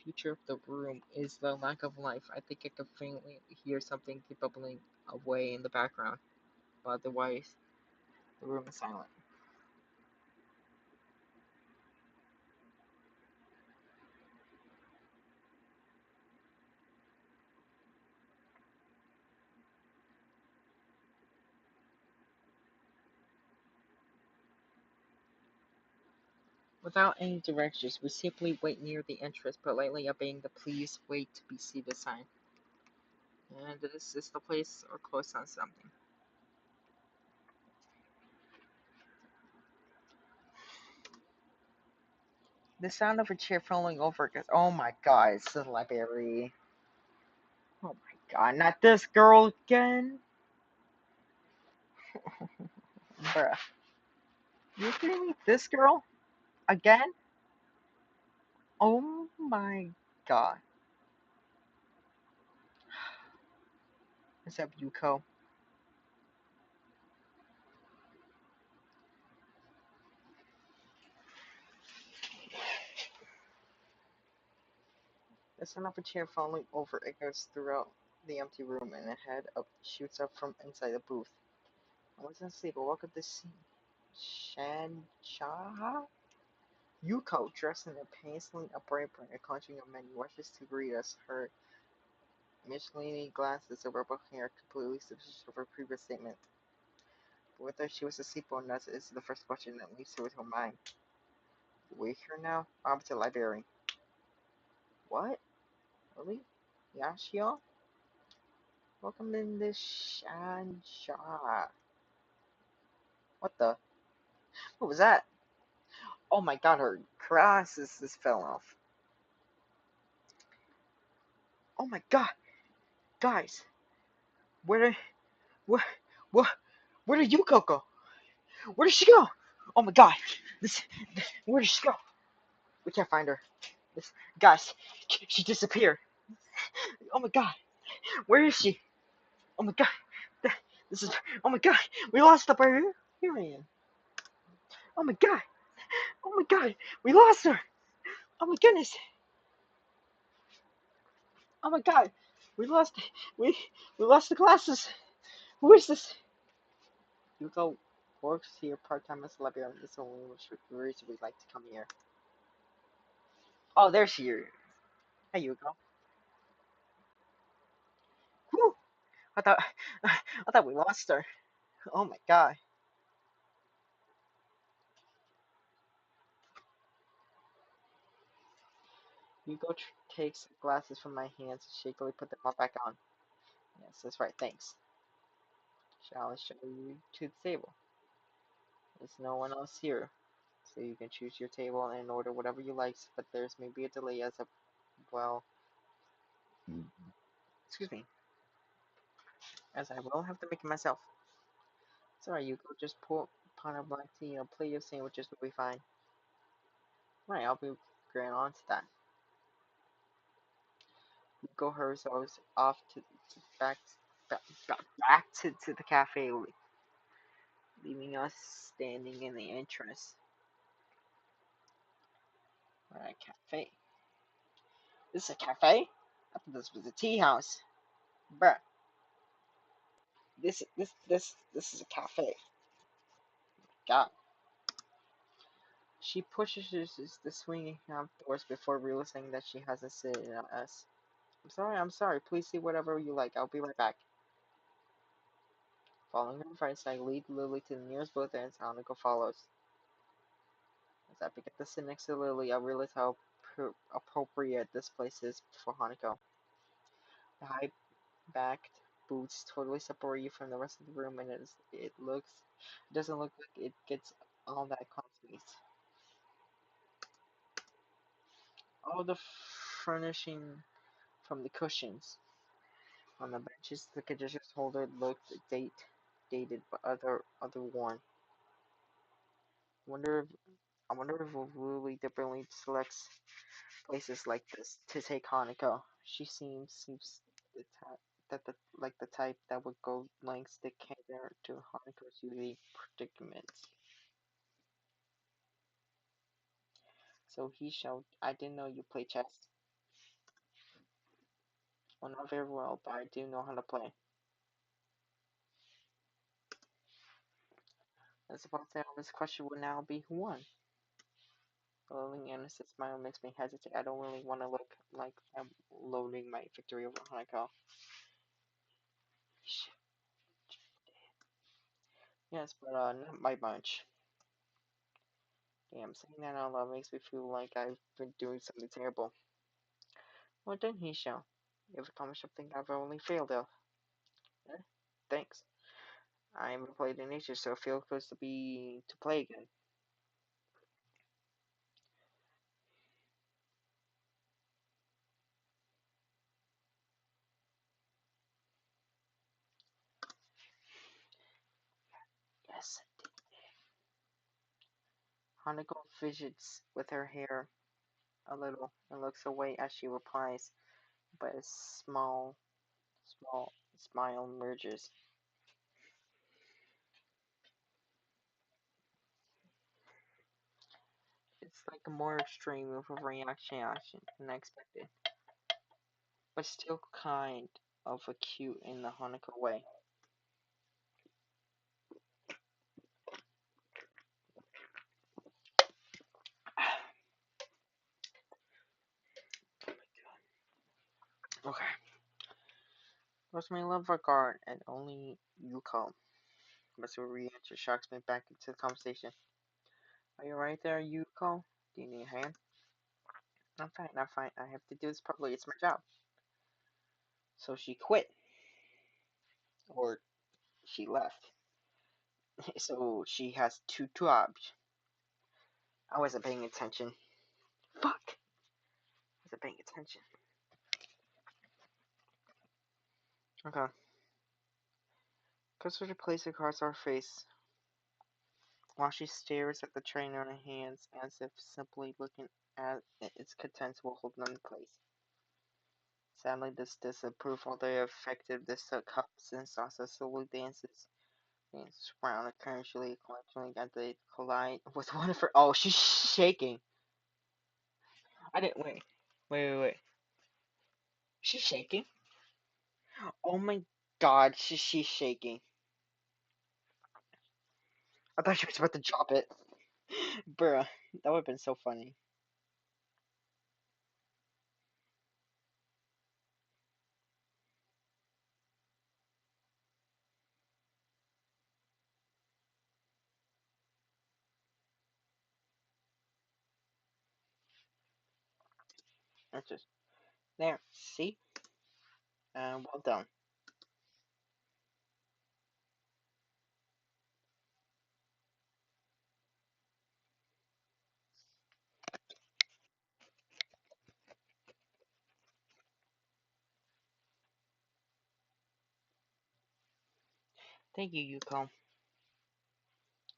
S1: feature of the room is the lack of life. I think I can faintly hear something keep bubbling away in the background, but otherwise the room is silent. Without any directions, we simply wait near the entrance, politely obeying the "please wait to be seated" sign. And this is the place or close on something. The sound of a chair falling over goes, oh my god, it's the library. Oh my god, not this girl again. Bruh. You kidding me? This girl? Again? Oh my god. What's up, Yuko? A sound of a chair falling over echoes throughout the empty room, and a head up shoots up from inside the booth. I wasn't asleep, but woke up to see Shansha? Yuko, dressed in a paisley upright and clutching a menu, rushes to greet us. Her Michelin glasses and rubber hair completely substitute of her previous statement. But whether she was asleep or not is the first question that leaps through her mind. Wake her now? I'm to the library. What? Really? Yashio? Welcome in this Shansha. What the? What was that? Oh my god, her glasses just fell off. Oh my god, guys, where did where where where did Yuko go? Where did she go? Oh my god, this where did she go? We can't find her. This guys, she disappeared. Oh my god, where is she? Oh my god, this is oh my god, we lost the barbarian. Oh my god, oh my god, we lost her. Oh my goodness. Oh my god, we lost we we lost the glasses. Who is this? Yuko works here part-time as a librarian. This only reason we like to come here. Oh, there she is. Hey, Yuko. Whew, I thought, I thought we lost her. Oh my god. Yuko takes glasses from my hands and shakily put them all back on. Yes, that's right. Thanks. Shall I show you to the table? There's no one else here, so you can choose your table and order whatever you like. But there's maybe a delay as a well. Excuse me, as I will have to make it myself. Sorry, Yuko. Just pour pot of black tea and a plate of sandwiches will be fine. Right, I'll be getting on to that. Yuko hurries off back back, back to the cafe, leaving us standing in the entrance. Right, cafe. This is a cafe? I thought this was a tea house. Bruh, this is a cafe. God. She pushes the swinging doors before realizing that she hasn't seen us. I'm sorry. Please see whatever you like. I'll be right back. Following her friends, I lead Lily to the nearest booth and Hanako follows. As I begin to sit next to Lily, I realize how appropriate this place is for Hanako. The high-backed boots totally separate you from the rest of the room, and it doesn't look like it gets all that comfy. All the furnishing from the cushions on the benches, the conditions holder looked dated, but other worn. Wonder if I wonder if Lily deliberately selects places like this to take Hanako. She seems the type the type that would go lengths to cater to Hanako's unique predicaments. So he showed. I didn't know you play chess. Well, not very well, but I do know how to play. I suppose the obvious question would now be who won. The loving innocent smile makes me hesitate. I don't really want to look like I'm loading my victory over Hanako. Yes, but not by much. Damn, saying that out loud makes me feel like I've been doing something terrible. Well done, Hisho. You've accomplished something I've only failed at. Eh? Thanks. I haven't played in ages, so it feels good to play again. Yes. Hanako fidgets with her hair a little and looks away as she replies, but a small smile emerges. It's like a more extreme move of reaction than I expected. but still kind of a cute in the Hanako way. Okay. Was my love regard and only Yuko. Mr. Re-enter shocks me back into the conversation. Are you right there, Yuko? Do you need a hand? I'm fine, I'm fine. I have to do this properly. It's my job. So she quit. Or she left. So she has two jobs. I wasn't paying attention. Fuck! I wasn't paying attention. Okay. Goes to the place across our face while she stares at the train on her hands as if simply looking at its contents will hold none in place. Sadly, this disapproval they affected the cups and sauces slowly dances and round occasionally collecting at the collide with one of her. Oh, she's shaking. I didn't wait. Wait. She's shaking. Oh my god, she's shaking. I thought she was about to drop it. Bruh, that would have been so funny. That's just there. See? Well done. Thank you, Yuko.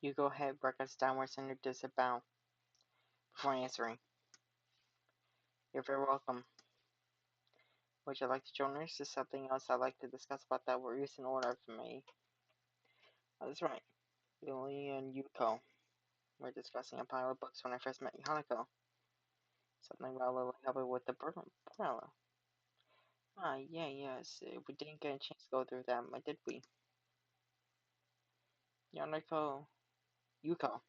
S1: Yuko head records downwards under disavow before answering. You're very welcome. Would you like to join us? There's something else I'd like to discuss about that recent order for me. Oh, that's right. Yuli and Yuko were discussing a pile of books when I first met Hanako. Something about Lily helping with the umbrella. Ah, yes. We didn't get a chance to go through them, did we? Hanako. Yuko.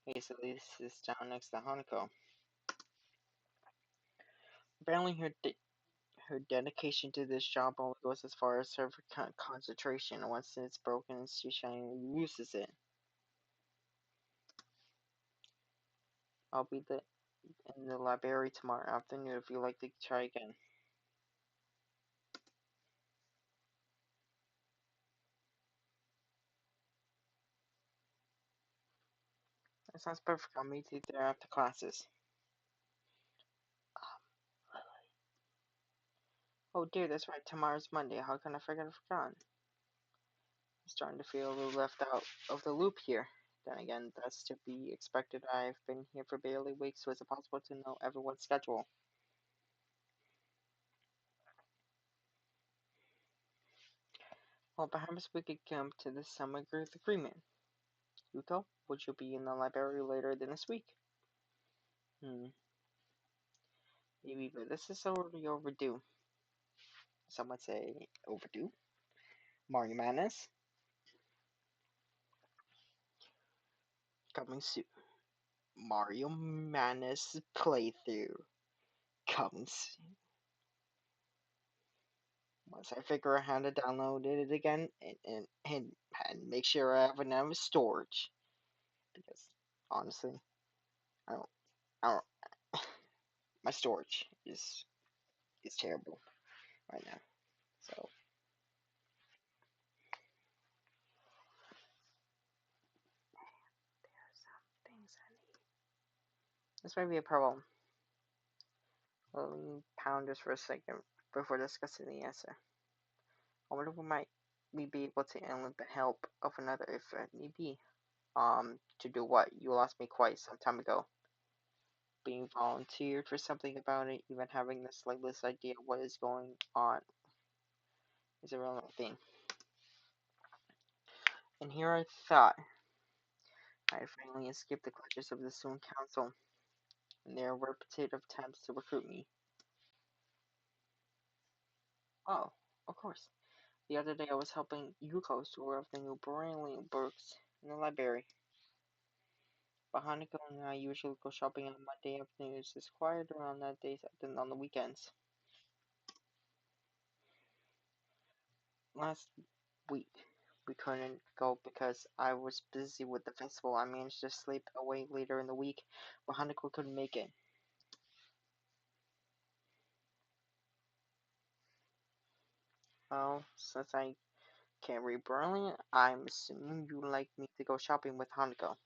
S1: Hastily sits down next to Hanako. Apparently, her dedication to this job only goes as far as her concentration. Once it's broken, she loses it. I'll be in the library tomorrow afternoon if you'd like to try again. That sounds perfect. I'll meet you there after classes. Oh dear, that's right. Tomorrow's Monday. How can I forget? I forgot. I'm starting to feel a little left out of the loop here. Then again, that's to be expected. I've been here for barely a week, so it's impossible to know everyone's schedule. Well, perhaps we could come to the summer agreement. Yuko, would you be in the library later this week? Hmm, maybe, but this is already overdue. Some would say overdue. Mario Madness coming soon. Mario Madness playthrough coming soon. Once I figure out how to download it again and make sure I have enough storage. Because honestly, I don't, I don't, my storage is terrible right now. So there's some things I need. This might be a problem. Let me pound this for a second before discussing the answer. I wonder if we be able to enlist the help of another if need be. To do what? You lost me quite some time ago. Being volunteered for something about it, even having the slightest idea what is going on, is a relevant thing. And here I thought I had finally escaped the clutches of the Soon Council and their repetitive attempts to recruit me. Oh, of course. The other day I was helping Yuko tour of the new Braille books in the library. But Hanako and I usually go shopping on Monday afternoons. It's quieter on that days than on the weekends. Last week we couldn't go because I was busy with the festival. I managed to sleep away later in the week, but Hanako couldn't make it. Well, since I can't read Braille, I'm assuming you would like me to go shopping with Hanako.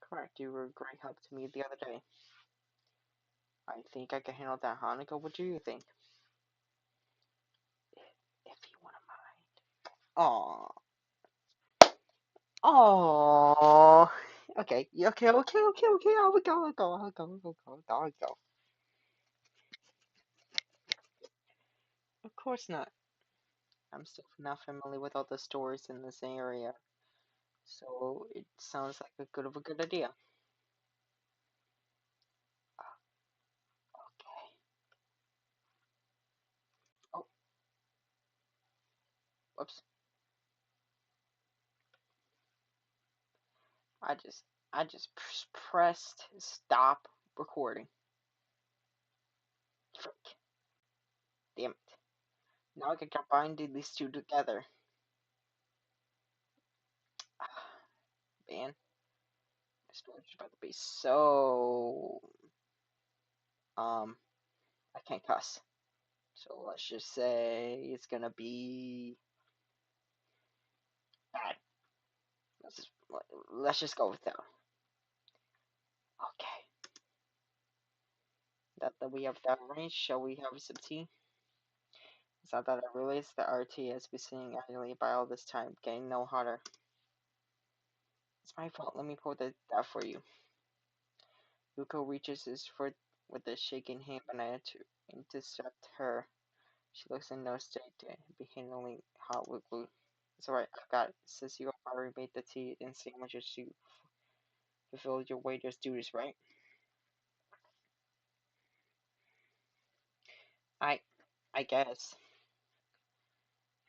S1: Correct, you were a great help to me the other day. I think I can handle that, Hanako. What do you think? If you want to mind. Aww. Aww. Okay, okay. I'll go. Of course not. I'm still not familiar with all the stores in this area, so it sounds like a good idea. Okay. Oh, whoops. I just, I just pressed stop recording. Frick. Damn it. Now I can combine these two together. Man, this storage is about to be so, um, I can't cuss. So let's just say it's gonna be bad. Let's just let's just go with that. Okay. That we have that range, shall we have some tea? It's not that I realize that our tea has been sitting idly by all this time, getting no hotter. It's my fault. Let me pour that for you. Yuko reaches his foot with a shaking hand, and I intercept her. She looks in no state to be handling hot with glue. It's alright, I got it. Since you already made the tea and sandwiches, you fulfilled your waiter's duties, right? I, I guess.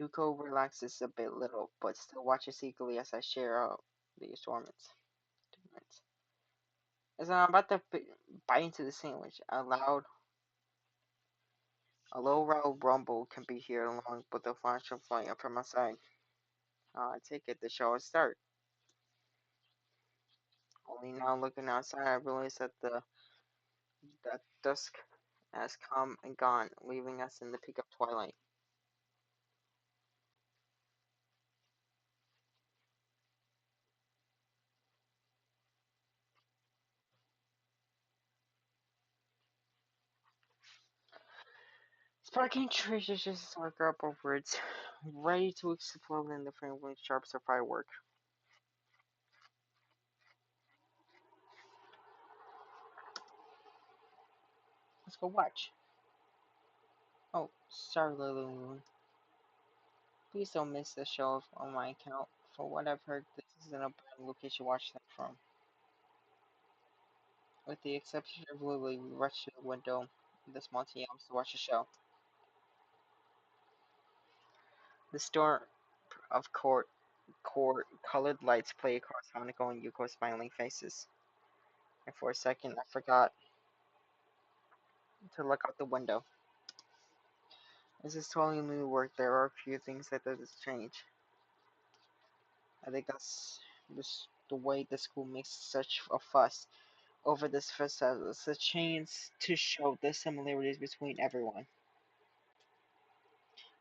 S1: Yuko relaxes a bit little, but still watches eagerly as I share out the assortments. As I'm about to bite into the sandwich, a low loud rumble can be heard along with the flash of light from outside. I take it the show will start. Only now looking outside, I realize that dusk has come and gone, leaving us in the peak of twilight. Sparking treasures just circle upwards, ready to explode in the friendly sharps of firework. Let's go watch. Oh, sorry, Lulu. Please don't miss the show on my account. For what I've heard, this isn't a bad location to watch them from. With the exception of Lily, we rushed to the window in the small tea house to watch the show. The storm of colored lights play across Hanako and Yuko's smiling faces. And for a second, I forgot to look out the window. This is totally new work. There are a few things that does change. I think that's the way the school makes such a fuss over this facade. It's a chance to show the similarities between everyone.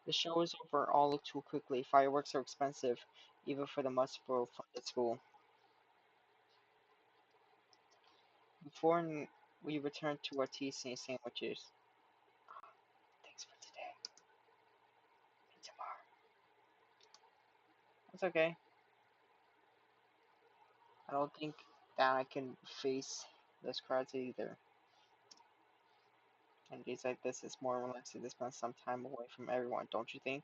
S1: The show is over all too quickly. Fireworks are expensive, even for the most well-funded school. Before we return to our tea and sandwiches. Thanks for today and tomorrow. That's okay. I don't think that I can face those crowds either. And days like this, it's more relaxing to spend some time away from everyone, don't you think?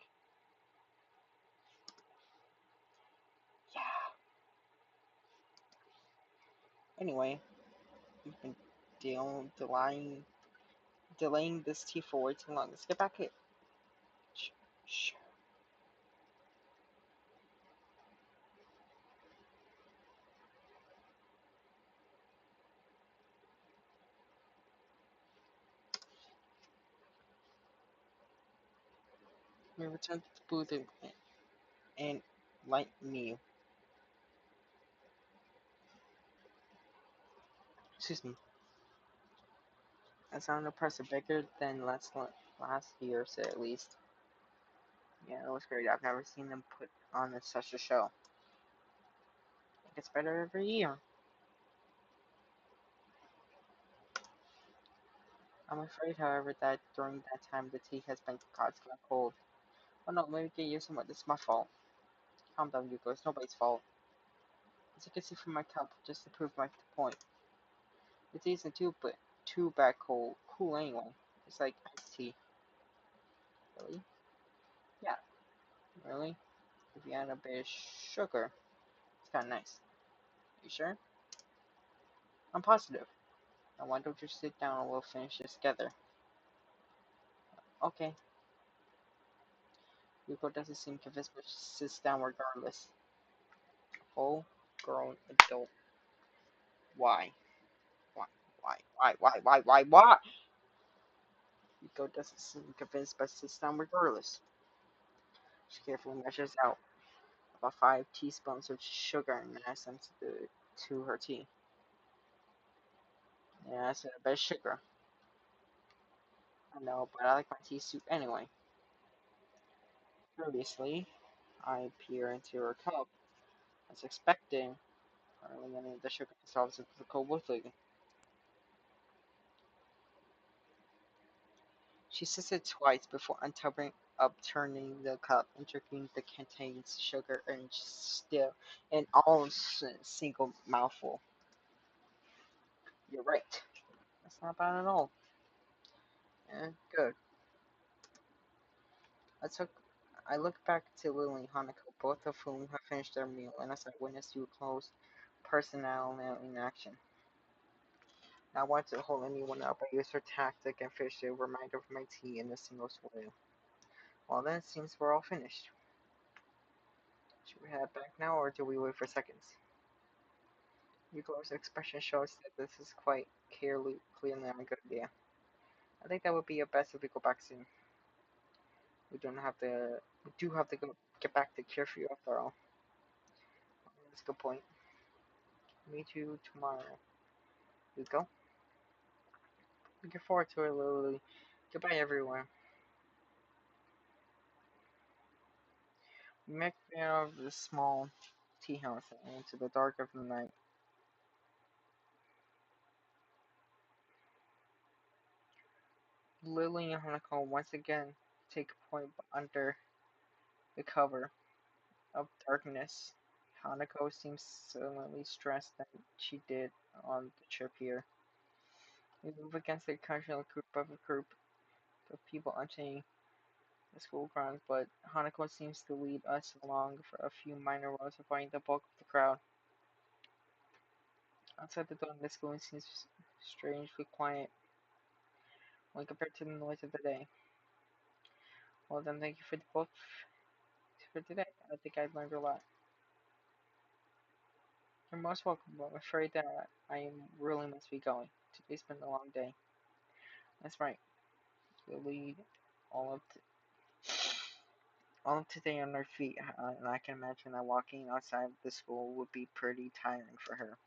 S1: Yeah. Anyway, we've been dealing, delaying this tea for way too long. Let's get back it. Shh, shh. We return to the booth and light me. Excuse me. I sound impressive, bigger than last year's at least. Yeah, it was great. I've never seen them put on such a show. It gets better every year. I'm afraid, however, that during that time the tea has been got cold. Oh no, maybe get used to it. It's my fault. Calm down, Yuko. It's nobody's fault. As you can see from my cup, just to prove my point. The tea isn't too bad cool anyway. It's like iced tea. Really? Yeah, really? If you add a bit of sugar, it's kinda nice. You sure? I'm positive. Now why don't you sit down and we'll finish this together? Okay. Yuko doesn't seem convinced but she sits down regardless. Full grown adult. Why? Why? Why? Yuko doesn't seem convinced but sits down regardless. She carefully measures out about 5 teaspoons of sugar and adds them to her tea. Yeah, that's a bit of sugar. I know, but I like my tea soup anyway. Curiously, I peer into her cup, as expected. Hardly any of the sugar dissolves into the cold liquid. She sips it twice before upturning the cup and drinking the contained sugar and still in all single mouthful. You're right. That's not bad at all. Yeah, good. I took. I looked back to Lily and Hanako, both of whom had finished their meal, and as I witnessed you close personnel in action. I wanted to hold anyone up. I used her tactic and fished a reminder of my tea in a single swallow. Well then, it seems we're all finished. Should we head back now, or do we wait for seconds? Yugo's expression shows that this is quite clearly not a good idea. I think that would be best if we go back soon. We don't have to. We do have to get back to Curfew after all. That's a good point. Meet you tomorrow. Yuko. Looking forward to it, Lily. Goodbye, everyone. We make it out of this small tea house into the dark of the night. Lily and Hanako once again take point under the cover of darkness. Hanako seems suddenly stressed than she did on the trip here. We move against the occasional group of people entering the school grounds, but Hanako seems to lead us along for a few minor roads, avoiding the bulk of the crowd. Outside the door, the school seems strangely quiet when compared to the noise of the day. Well then, thank you for the book for today. I think I learned a lot. You're most welcome, but I'm afraid that I really must be going. Today's been a long day. That's right. We'll lead all of all of today on our feet, and I can imagine that walking outside the school would be pretty tiring for her.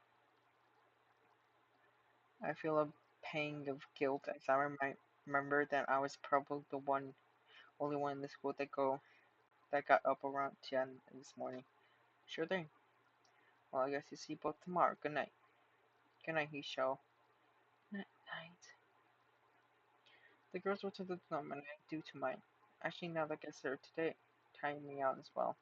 S1: I feel a pang of guilt as I remember that I was probably the only one in the school that got up around 10 this morning. Sure thing. Well, I guess you see both tomorrow. Good night. Good night, Hisho. Night. The girls were to the dorm and I do to mine. Actually, now that gets there today, tying me out as well.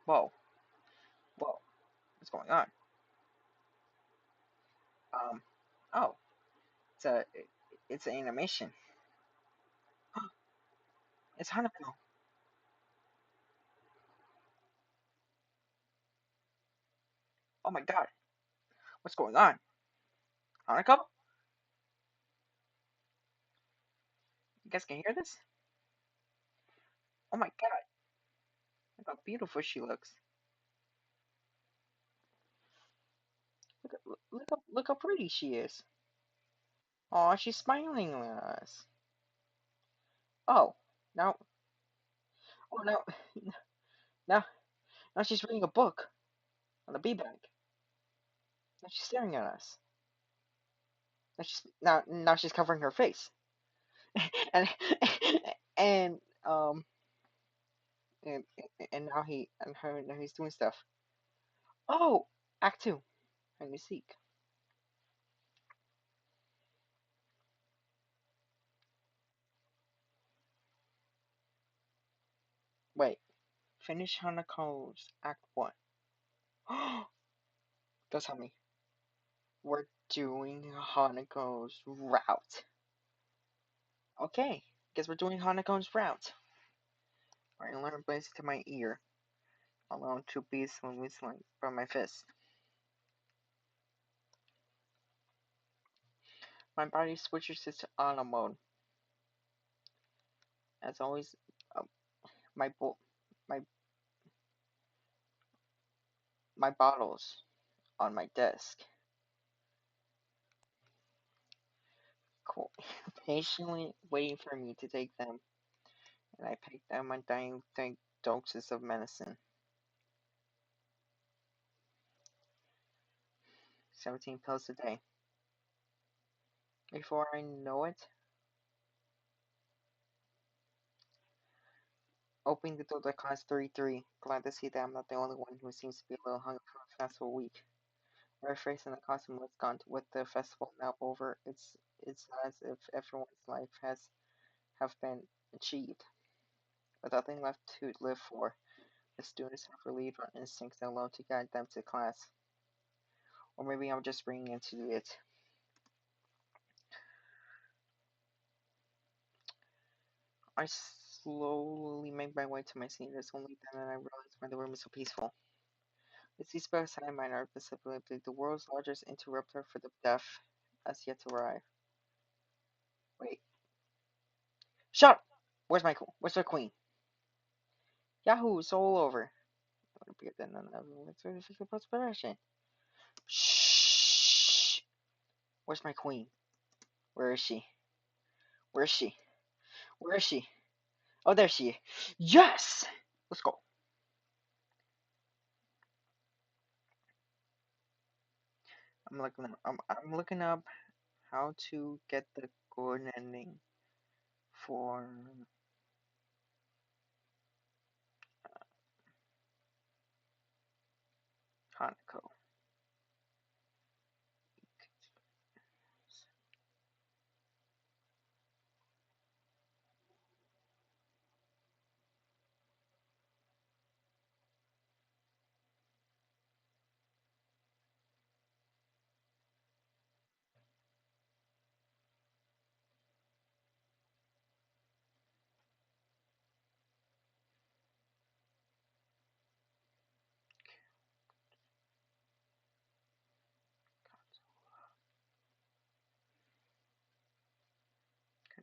S1: Whoa, whoa, what's going on? Um, oh, it's a, it's an animation. It's Hanako. Oh my god. What's going on? Hanako? You guys can hear this? Oh my god, look how beautiful she looks. Look how pretty she is. Oh, she's smiling at us. Oh, now, oh now, now, now she's reading a book on a beanbag. Now she's staring at us. Now she's covering her face. and and um and and now he's doing stuff. Oh, Act Two. And you seek. Wait, finish Hanako's Act One. Don't tell me. We're doing Hanako's route. Okay, guess we're doing Hanako's route. We're gonna learn Blaze to my ear. Alone two beats when whistling from my fist. My body switches to auto mode. As always, uh, my bo- my my bottles on my desk. Cool. Patiently waiting for me to take them, and I picked them my dying doses of medicine. 17 pills a day. Before I know it, opening the door to class 33. Glad to see that I'm not the only one who seems to be a little hungry for a festival week. Every face in the costume was gone with the festival now over. It's as if everyone's life has have been achieved, with nothing left to live for. The students have relieved our instincts alone to guide them to class. Or maybe I'm just bringing into it. I slowly make my way to my seat. It's only then that I realize why the room is so peaceful. The seats beside mine are specifically the world's largest interrupter for the deaf as yet to arrive. Wait, shut up! Where's my queen? Yahoo! It's all over. It would appear that none of them looks really physical progression. Shh! Where's my queen? Where is she? Where is she? Where is she? Oh, there she is. Yes! Let's go. I'm looking up how to get the good ending for Hanako.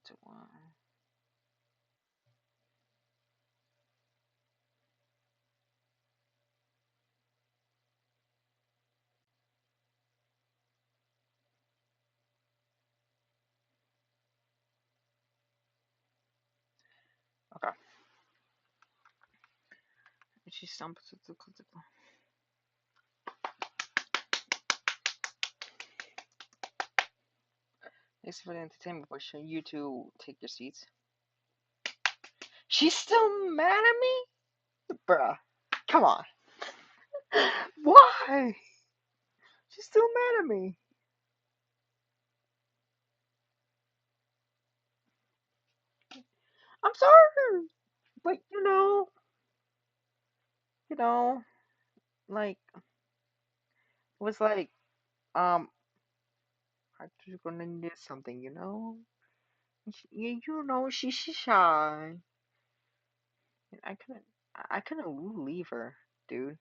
S1: Katawa. Okay. She stumbles to the Thanks for the entertainment, but should you two take your seats? She's still mad at me? Bruh. Come on. Why? She's still mad at me. I'm sorry. But you know, like it was like, I'm just gonna need something, she's shy. And I couldn't leave her, dude.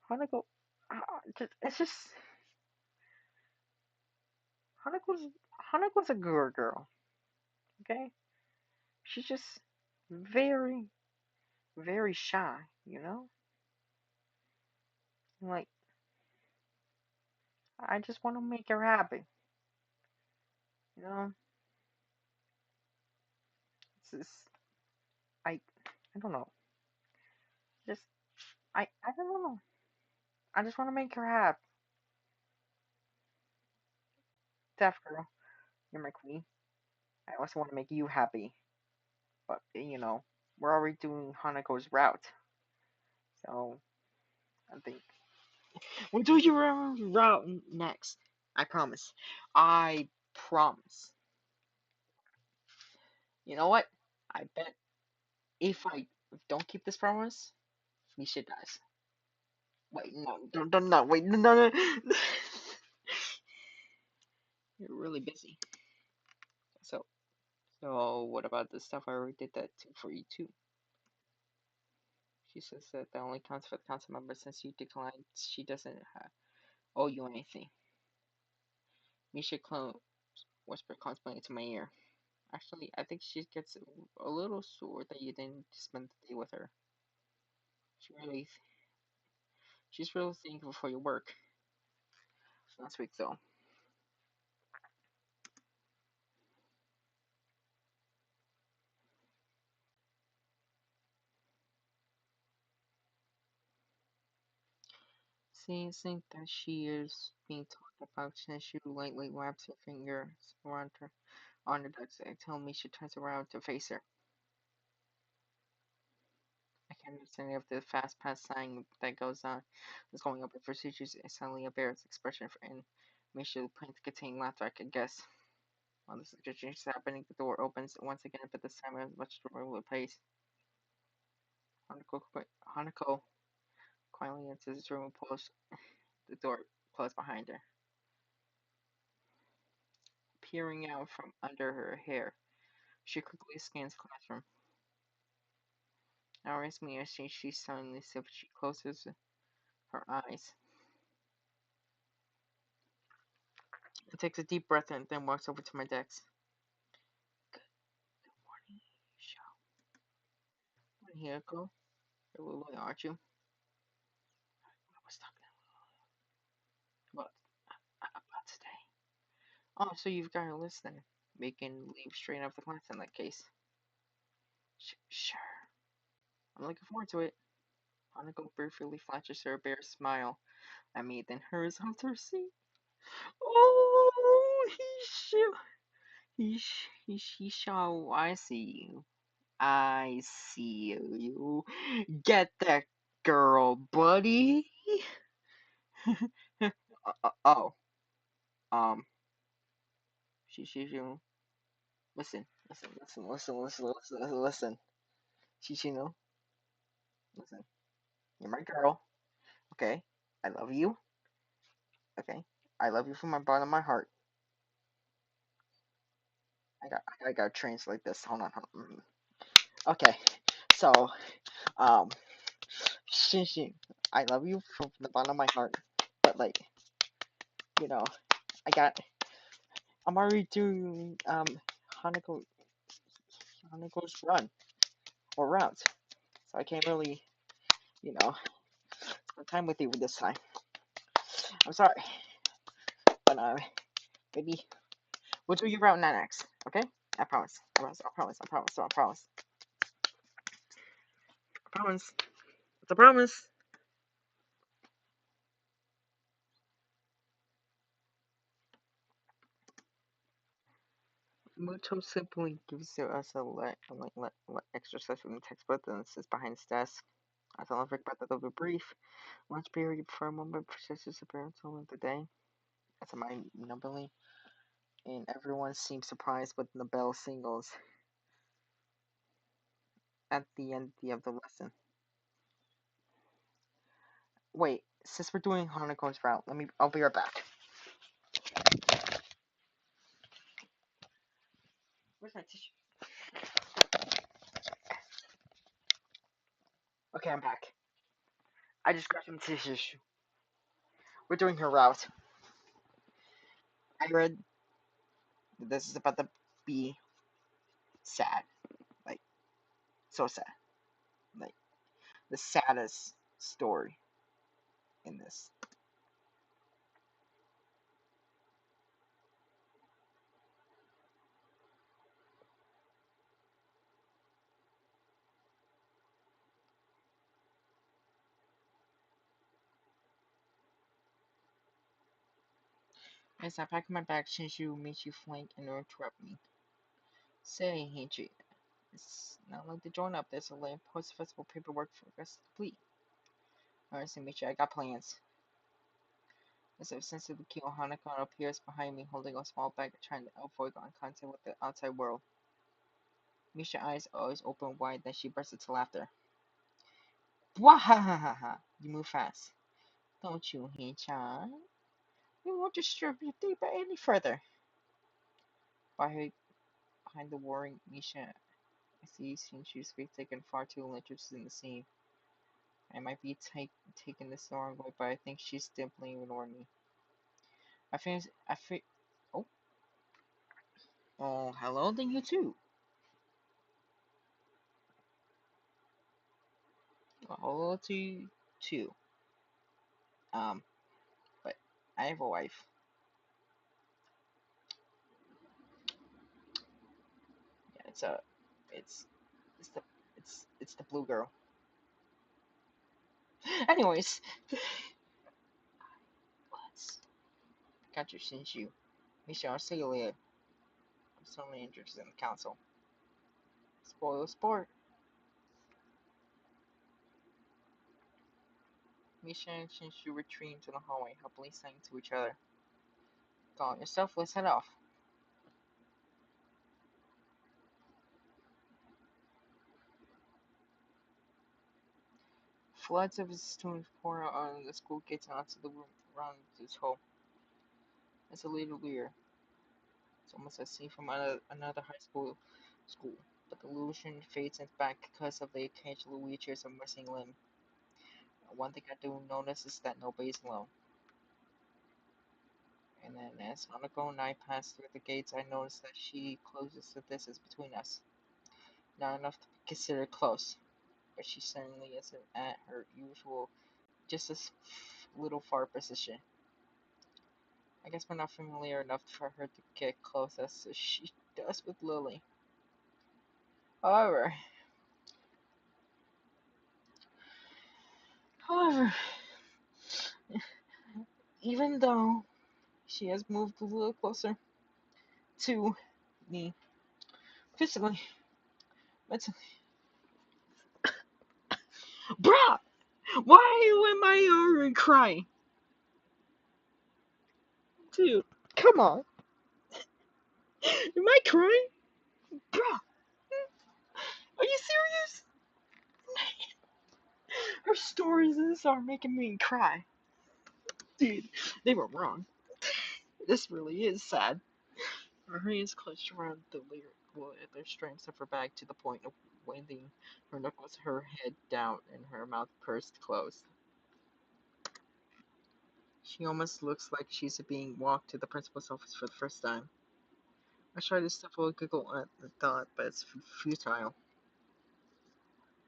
S1: I wanna go. It's just. Hanako's Hanako's a good girl. Okay, she's just very, very shy. Like I just want to make her happy. You know, it's just, I I don't know. Just I don't know. I just want to make her happy. Deaf girl, you're my queen. I also want to make you happy. But we're already doing Hanako's route, so I think we'll do your route next. I promise. I promise. You know what? I bet if I don't keep this promise, Misha dies. Wait, no, no, wait, no, no. You're really busy. So, so what about the stuff I already did that for you too? She says that that only counts for the council member since you declined. She doesn't owe you anything. Misha clone whispered constantly into my ear. Actually, I think she gets a little sore that you didn't spend the day with her. She really, she's really thankful for your work last week, though. Sensing that she is being talked about, Shinshu lightly wraps her fingers around her on the duck's egg, telling me she turns around to face her. I can't understand if the fast paced sign that goes on is going up with procedures and suddenly a bear's expression and Misha plans to contain laughter, I could guess. While this situation is happening, the door opens once again, but this time at a much slower pace. Hanako quietly enters the room and pulls the door closed behind her. Peering out from under her hair, she quickly scans the classroom. Now as me as she suddenly sips, she closes her eyes and takes a deep breath and then walks over to my desk. Good morning, Shao. Here, go. You're Lulu, aren't you? I was talking about, about today. Oh, so you've got her listening. We can leave straight after class in that case. Sure. I'm looking forward to it. Hanako briefly flashes her a bare smile at me, then hurries off to her seat. Oh, he shall. I see you. I see you. Get that girl, buddy. Oh, um, you. Listen. Shishino, listen. You're my girl. Okay, I love you. Okay, I love you from my bottom of my heart. I gotta translate this. Hold on. Hold on. Okay, so um, Shinshin, I love you from the bottom of my heart. But like, you know, I got. I'm already doing Hanako Hanako's run or route, so I can't really, you know, spend time with you this time. I'm sorry, but maybe we'll do your route next. Okay? I promise. I promise. I promise. I promise. I promise. I promise. It's a promise. Muto simply gives us a exercise from the textbook and sits behind his desk. I tell him about that over brief. Lunch period for a moment processes appearance of the day. It's a mind numbingly, and everyone seems surprised when the bell singles at the end of the lesson. Wait, since we're doing Hanako's route, I'll be right back. Where's my tissue? Okay, I'm back. I just grabbed some tissue. We're doing her route. I read. This is about to be sad. Like, so sad. Like, the saddest story in this. As I pack my bag, Shinshu makes you flank and interrupt me. Say, Hinji, it's not like to join up. There's a lame post-festival paperwork for us to complete. Alright, so Michi, I got plans. As if sensitive Kyo Hanako appears behind me holding a small bag trying to avoid eye contact with the outside world. Misha's eyes always open wide, then she bursts into laughter. Wahahaha! You move fast. Don't you, Hee-chan? We won't disturb you deeper any further. Behind the worrying Misha, I see Shinshu's face taken far too interested in the scene. I might be taking this the wrong way, but I think she's simply ignoring me. I feel, oh, oh, hello, then you too. Hello to you too. Um, but I have a wife. Yeah, it's, it's the, it's the blue girl. Anyways, let's got your Shinshu. Misha, I'll see you later. I'm so many interested in the council. Spoil sport. Misha and Shinshu retreat into the hallway, happily saying to each other, "Go on yourself, let's head off." Floods of students pour out on the school gates and onto the room around this hall. It's a little weird. It's almost a scene from another high school. But the illusion fades back because of the occasional wheelchairs of missing limb. One thing I do notice is that nobody's alone. And then as Hanako and I pass through the gates, I notice that she closes the distance between us. Not enough to be considered close, but she certainly isn't at her usual, just a little far position. I guess we're not familiar enough for her to get close as she does with Lily. However, however, even though she has moved a little closer to me physically, mentally, bruh, why am I already crying? Dude, come on. Am I crying? Bruh, are you serious? Her stories in this are making me cry. Dude, they were wrong. This really is sad. Her hands clutched around the leather strings of her bag to the point of winding her knuckles, her head down, and her mouth pursed closed. She almost looks like she's being walked to the principal's office for the first time. I try to stifle a giggle at the thought, but it's futile.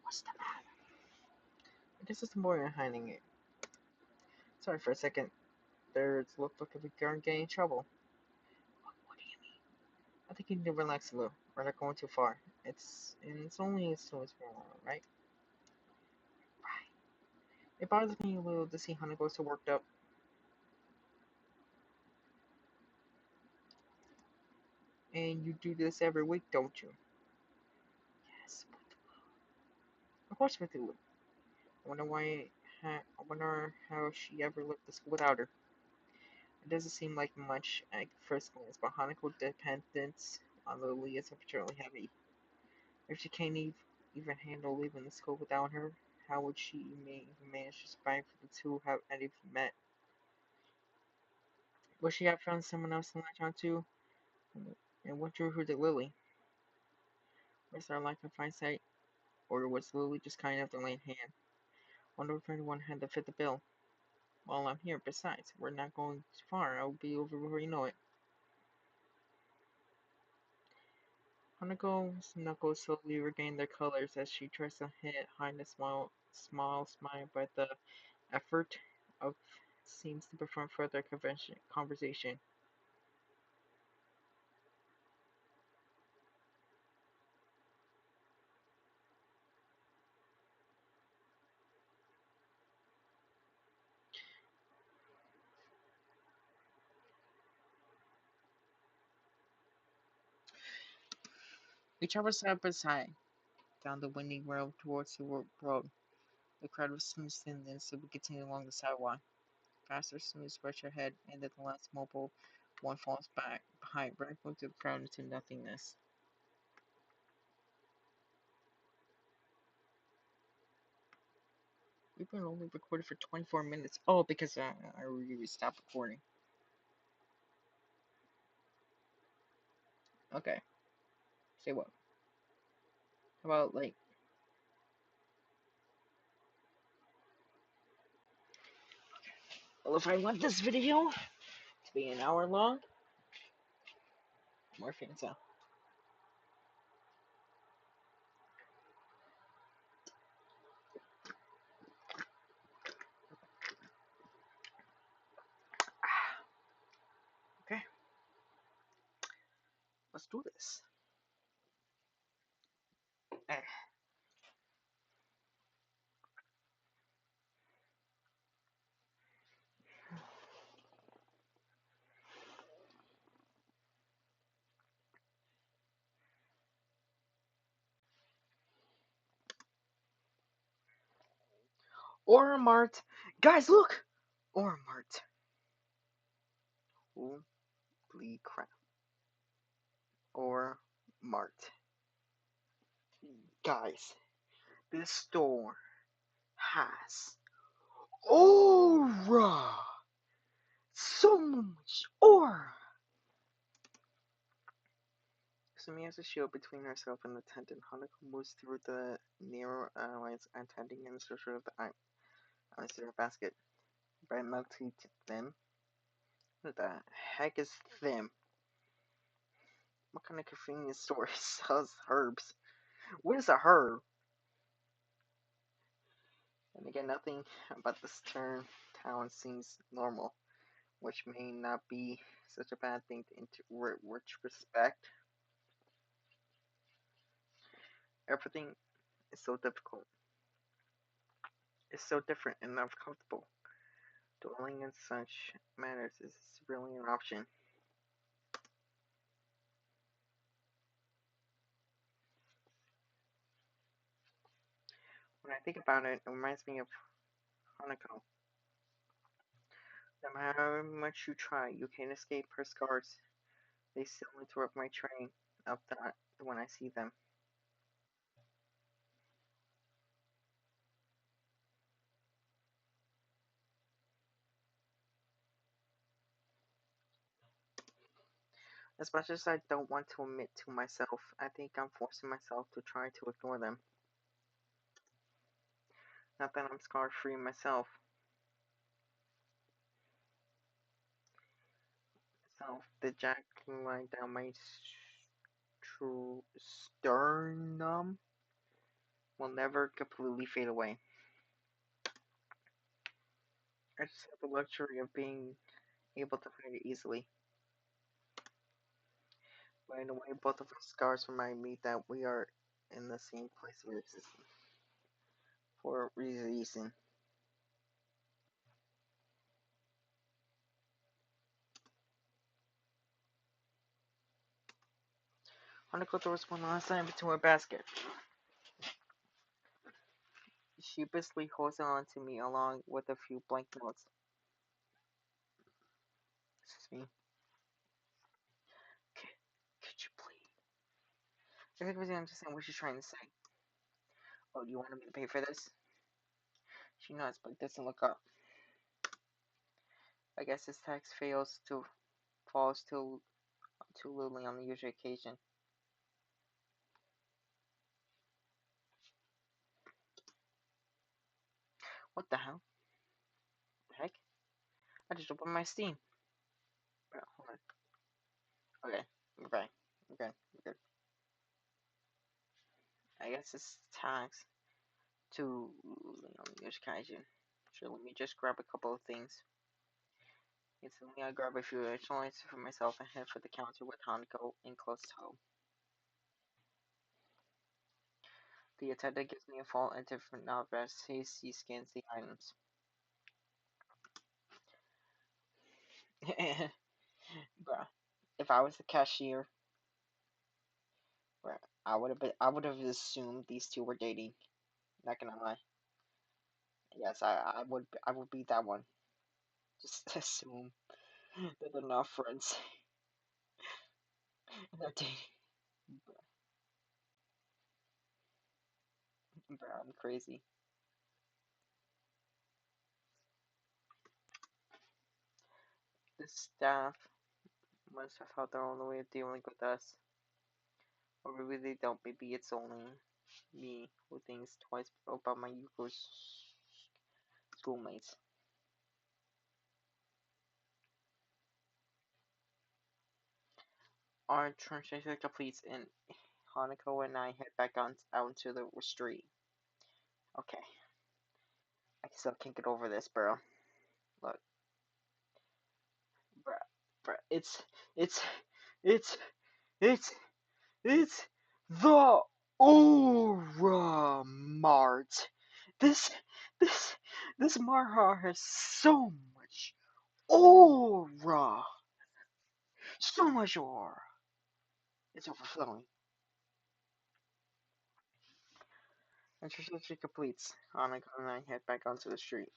S1: What's the matter? I guess it's more than hiding it. Sorry for a second. There's looked like we aren't getting in trouble. What do you mean? I think you need to relax a little. We're not going too far. It's only as soon as we're right? Right. It bothers me a little to see Hana go so worked up. And you do this every week, don't you? Yes, of course we do. I wonder why. I wonder how she ever left the school without her. It doesn't seem like much at first glance, but Hanako dependence on Lily is particularly heavy. If she can't even handle leaving the school without her, how would she even manage to survive for the two have even met? Would she have found someone else to latch onto? And what drew her to Lily? Was there a lack of eyesight, or was Lily just kind of the lame hand? Wonder if anyone had to fit the bill. Well, I'm here. Besides, we're not going too far. I'll be over before you know it. Hanako's knuckles slowly regain their colors as she tries to hide a smile by the effort of seems to prevent further conversation. We travel side by side down the winding road towards the road. The crowd of students thinned, so we continue along the sidewalk. Faster students rush ahead, and then the last mobile one falls back behind, rifling through the crowd into nothingness. We've been only recorded for 24 minutes. Oh, because I really stopped recording. Okay. Say what? How about, like, well, if I want this video to be an hour long, more fans out. Okay, let's do this. Eh. Aura Mart. Guys, look! Aura Mart. Holy crap. Aura Mart. Guys, this store has aura! So much aura! Sumi has a shield between herself and the tent, and Hanako moves through the narrow alleys, attending in search of the eyesore basket. By melting them. What the heck is them? What kind of convenience store sells herbs? What is a herb? And again, nothing about this town seems normal, which may not be such a bad thing into which respect. Everything is so difficult. It's so different and uncomfortable. Dwelling in such matters is really an option. When I think about it, it reminds me of Hanako. No matter how much you try, you can't escape her scars. They still interrupt my train of thought when I see them. As much as I don't want to admit to myself, I think I'm forcing myself to try to ignore them. Not that I'm scar free myself. The jack line down my sternum will never completely fade away. I just have the luxury of being able to find it easily. But in a way, both of our scars remind me that we are in the same place of existence for a reason. Hanako throws one last time into her basket. She sheepishly holds on to me along with a few blank notes. Excuse me. Could you please? I think we understand what she's trying to say. Oh, do you want me to pay for this? She nods but doesn't look up. I guess this text falls too little on the usual occasion. What the hell? The heck? I just opened my Steam. Hold on. Okay, we're back. We're good. We're good. I guess it's tax to use kaiju. So let me just grab a couple of things. Instantly, I grab a few additional items for myself and head for the counter with Hanako in close tow. The attendant gives me a full and different novice. He scans the items. Bruh, if I was the cashier, bruh, I would have assumed these two were dating. Not gonna lie. Yes, I would be that one. Just assume that they're not friends. They're dating. Bruh, I'm crazy. The staff must have had their own way of dealing with us. Or maybe they don't. Maybe it's only me who thinks twice about my Yuko's schoolmates. Our translation completes, and Hanako and I head back out into the street. Okay, I still can't get over this, bro. Look, bro, bro, it's, it's, it's, it's the Aura Mart. This, this, this Mart has so much aura, so much aura. It's overflowing. And she completes. Hanako and I head back onto the street.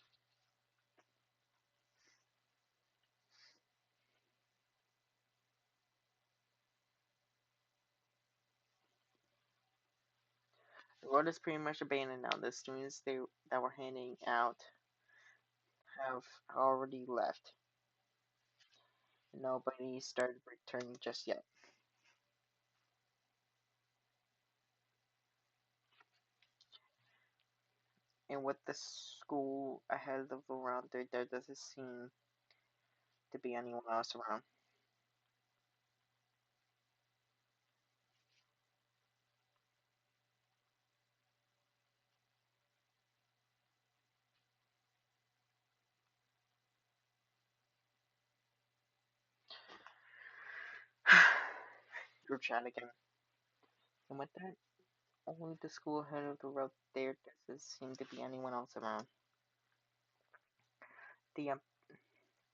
S1: The road is pretty much abandoned now. The students that were handing out have already left. Nobody started returning just yet. And with the school ahead of the round, there doesn't seem to be anyone else around. Group chat again. And with that, only the school ahead of the road, there doesn't seem to be anyone else around. The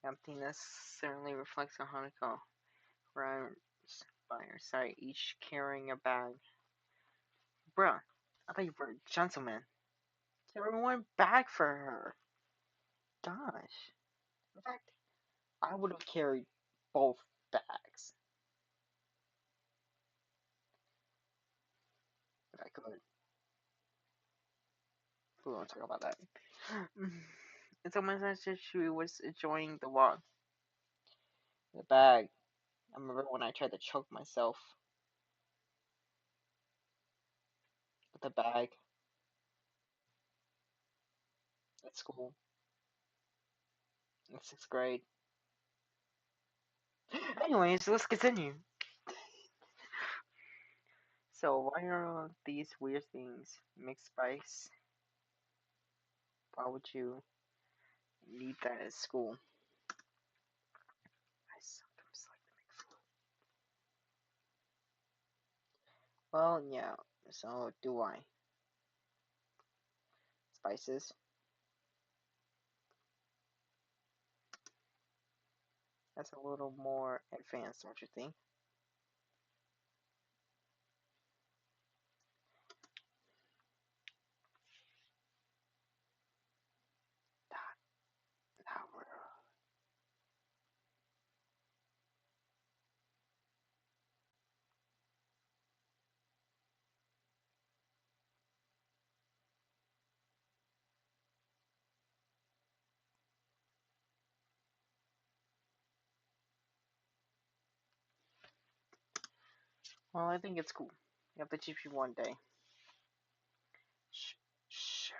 S1: emptiness certainly reflects on Hanako. Runs by her side, each carrying a bag. Bruh, I thought you were a gentleman. Carry one bag for her. Gosh. In fact, I would have carried both bags if I could. We won't talk about that. It's almost as if she was enjoying the walk. The bag. I remember when I tried to choke myself with the bag at school in sixth grade. Anyways, let's continue. So, why are these weird things mixed spice? Why would you need that at school? I sometimes like to make food. Well, yeah, so do I. Spices. That's a little more advanced, don't you think? Not, not really. Well, I think it's cool. You have to teach you one day. Sure.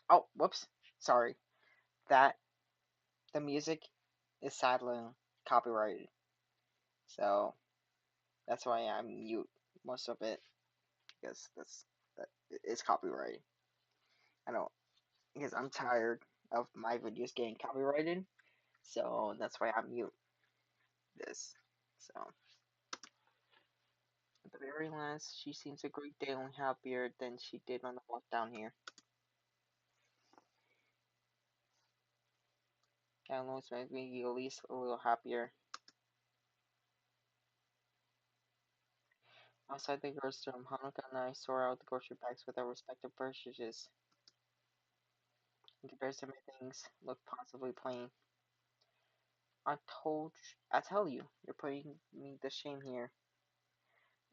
S1: Oh, whoops. Sorry. That the music is sadly copyrighted. So That's why I mute most of it because that it's copyrighted. I don't because I'm tired of my videos getting copyrighted, so that's why I mute this. So at the very last, she seems a great deal happier than she did on the walk down here. That almost makes me at least a little happier. Outside the girls' room, Hanukkah and I sort out the grocery bags with our respective purchases. In comparison, my things look possibly plain. I tell you, you're putting me to shame here.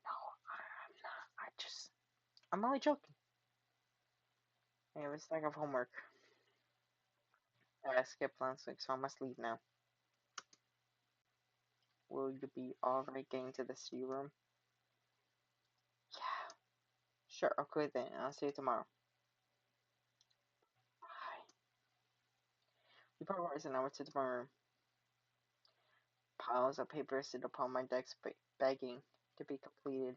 S1: No, I'm not. I'm only joking. I have a stack of homework. I skipped last week, so I must leave now. Will you be alright getting to the city room? Yeah, sure, okay then. I'll see you tomorrow. Bye. We progress an hour to the room. Piles of papers sit upon my desk, begging to be completed.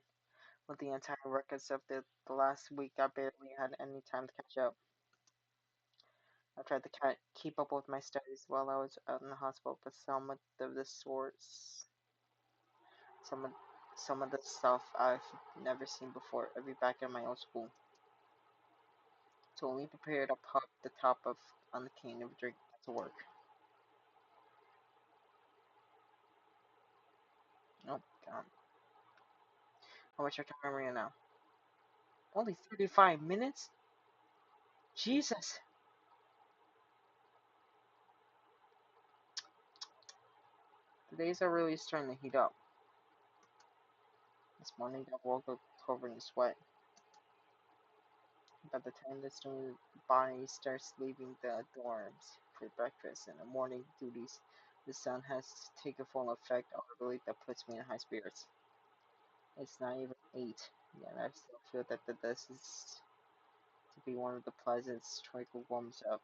S1: With the entire records of the last week, I barely had any time to catch up. I tried to keep up with my studies while I was out in the hospital, but some of, some of the stuff I've never seen before. I'll be back in my old school. So only prepared to pop the top of on the can of a drink to work. Oh god. How much I can remember now? Only 35 minutes? Jesus! The days are really starting to heat up. This morning I woke up covered in sweat. By the time the student body starts leaving the dorms for breakfast and the morning duties, the sun has taken full effect on a relief that puts me in high spirits. It's not even 8, yet I still feel that this is to be one of the pleasant tranquil warms up.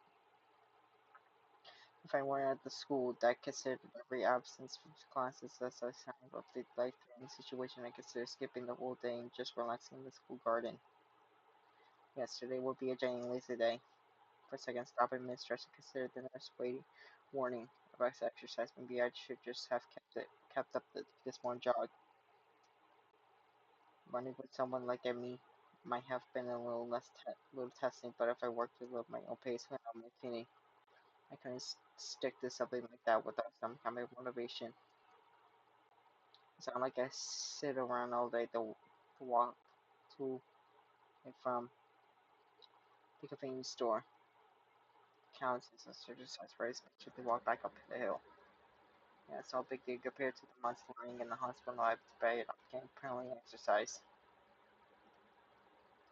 S1: If I weren't at the school that considered every absence from classes as a sign of the life-threatening situation, I consider skipping the whole day and just relaxing in the school garden. Yesterday would be a genuine lazy day. For a second, stopping mid-stretch to consider the nurse waiting warning about exercise. Maybe I should just have kept up this morning jog. Running with someone like me might have been a little little testing, but if I worked at my own pace when I'm maintaining, I couldn't stick to something like that without some kind of motivation. It's not like I sit around all day to walk to and from the convenience store. Counts as exercise race, but to walk back up the hill. Yeah, it's no big deal compared to the months lying in the hospital. I've debated on getting apparently exercise.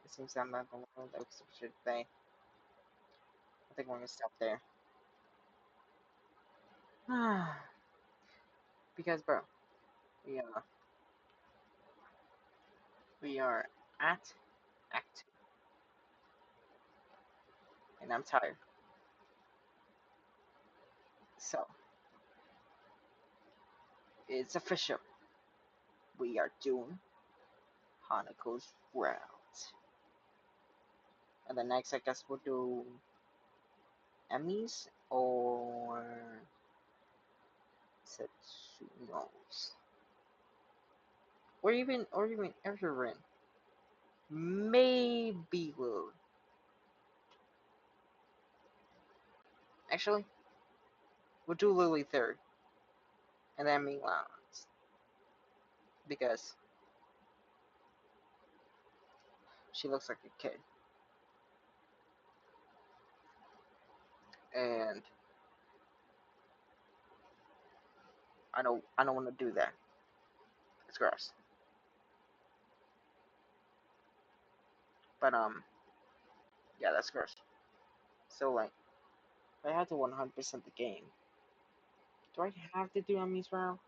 S1: It seems I'm not the one that was today. I think we're gonna stop there. Because, bro, we are we are at Act 2, and I'm tired. So it's official. We are doing Hanako's route, and the next, I guess, we'll do Emmys or Setsunos, or even Everin. Maybe we'll actually we'll do Lily third, and then me last because she looks like a kid, and I don't want to do that. It's gross. But yeah, that's gross. So like, I have to 100% the game. Do I have to do Emmy's round?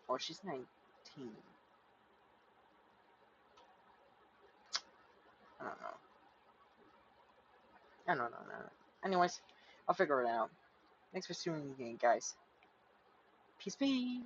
S1: Or she's 19? I don't know. I don't know. Anyways, I'll figure it out. Thanks for tuning in, guys. Peace, peace.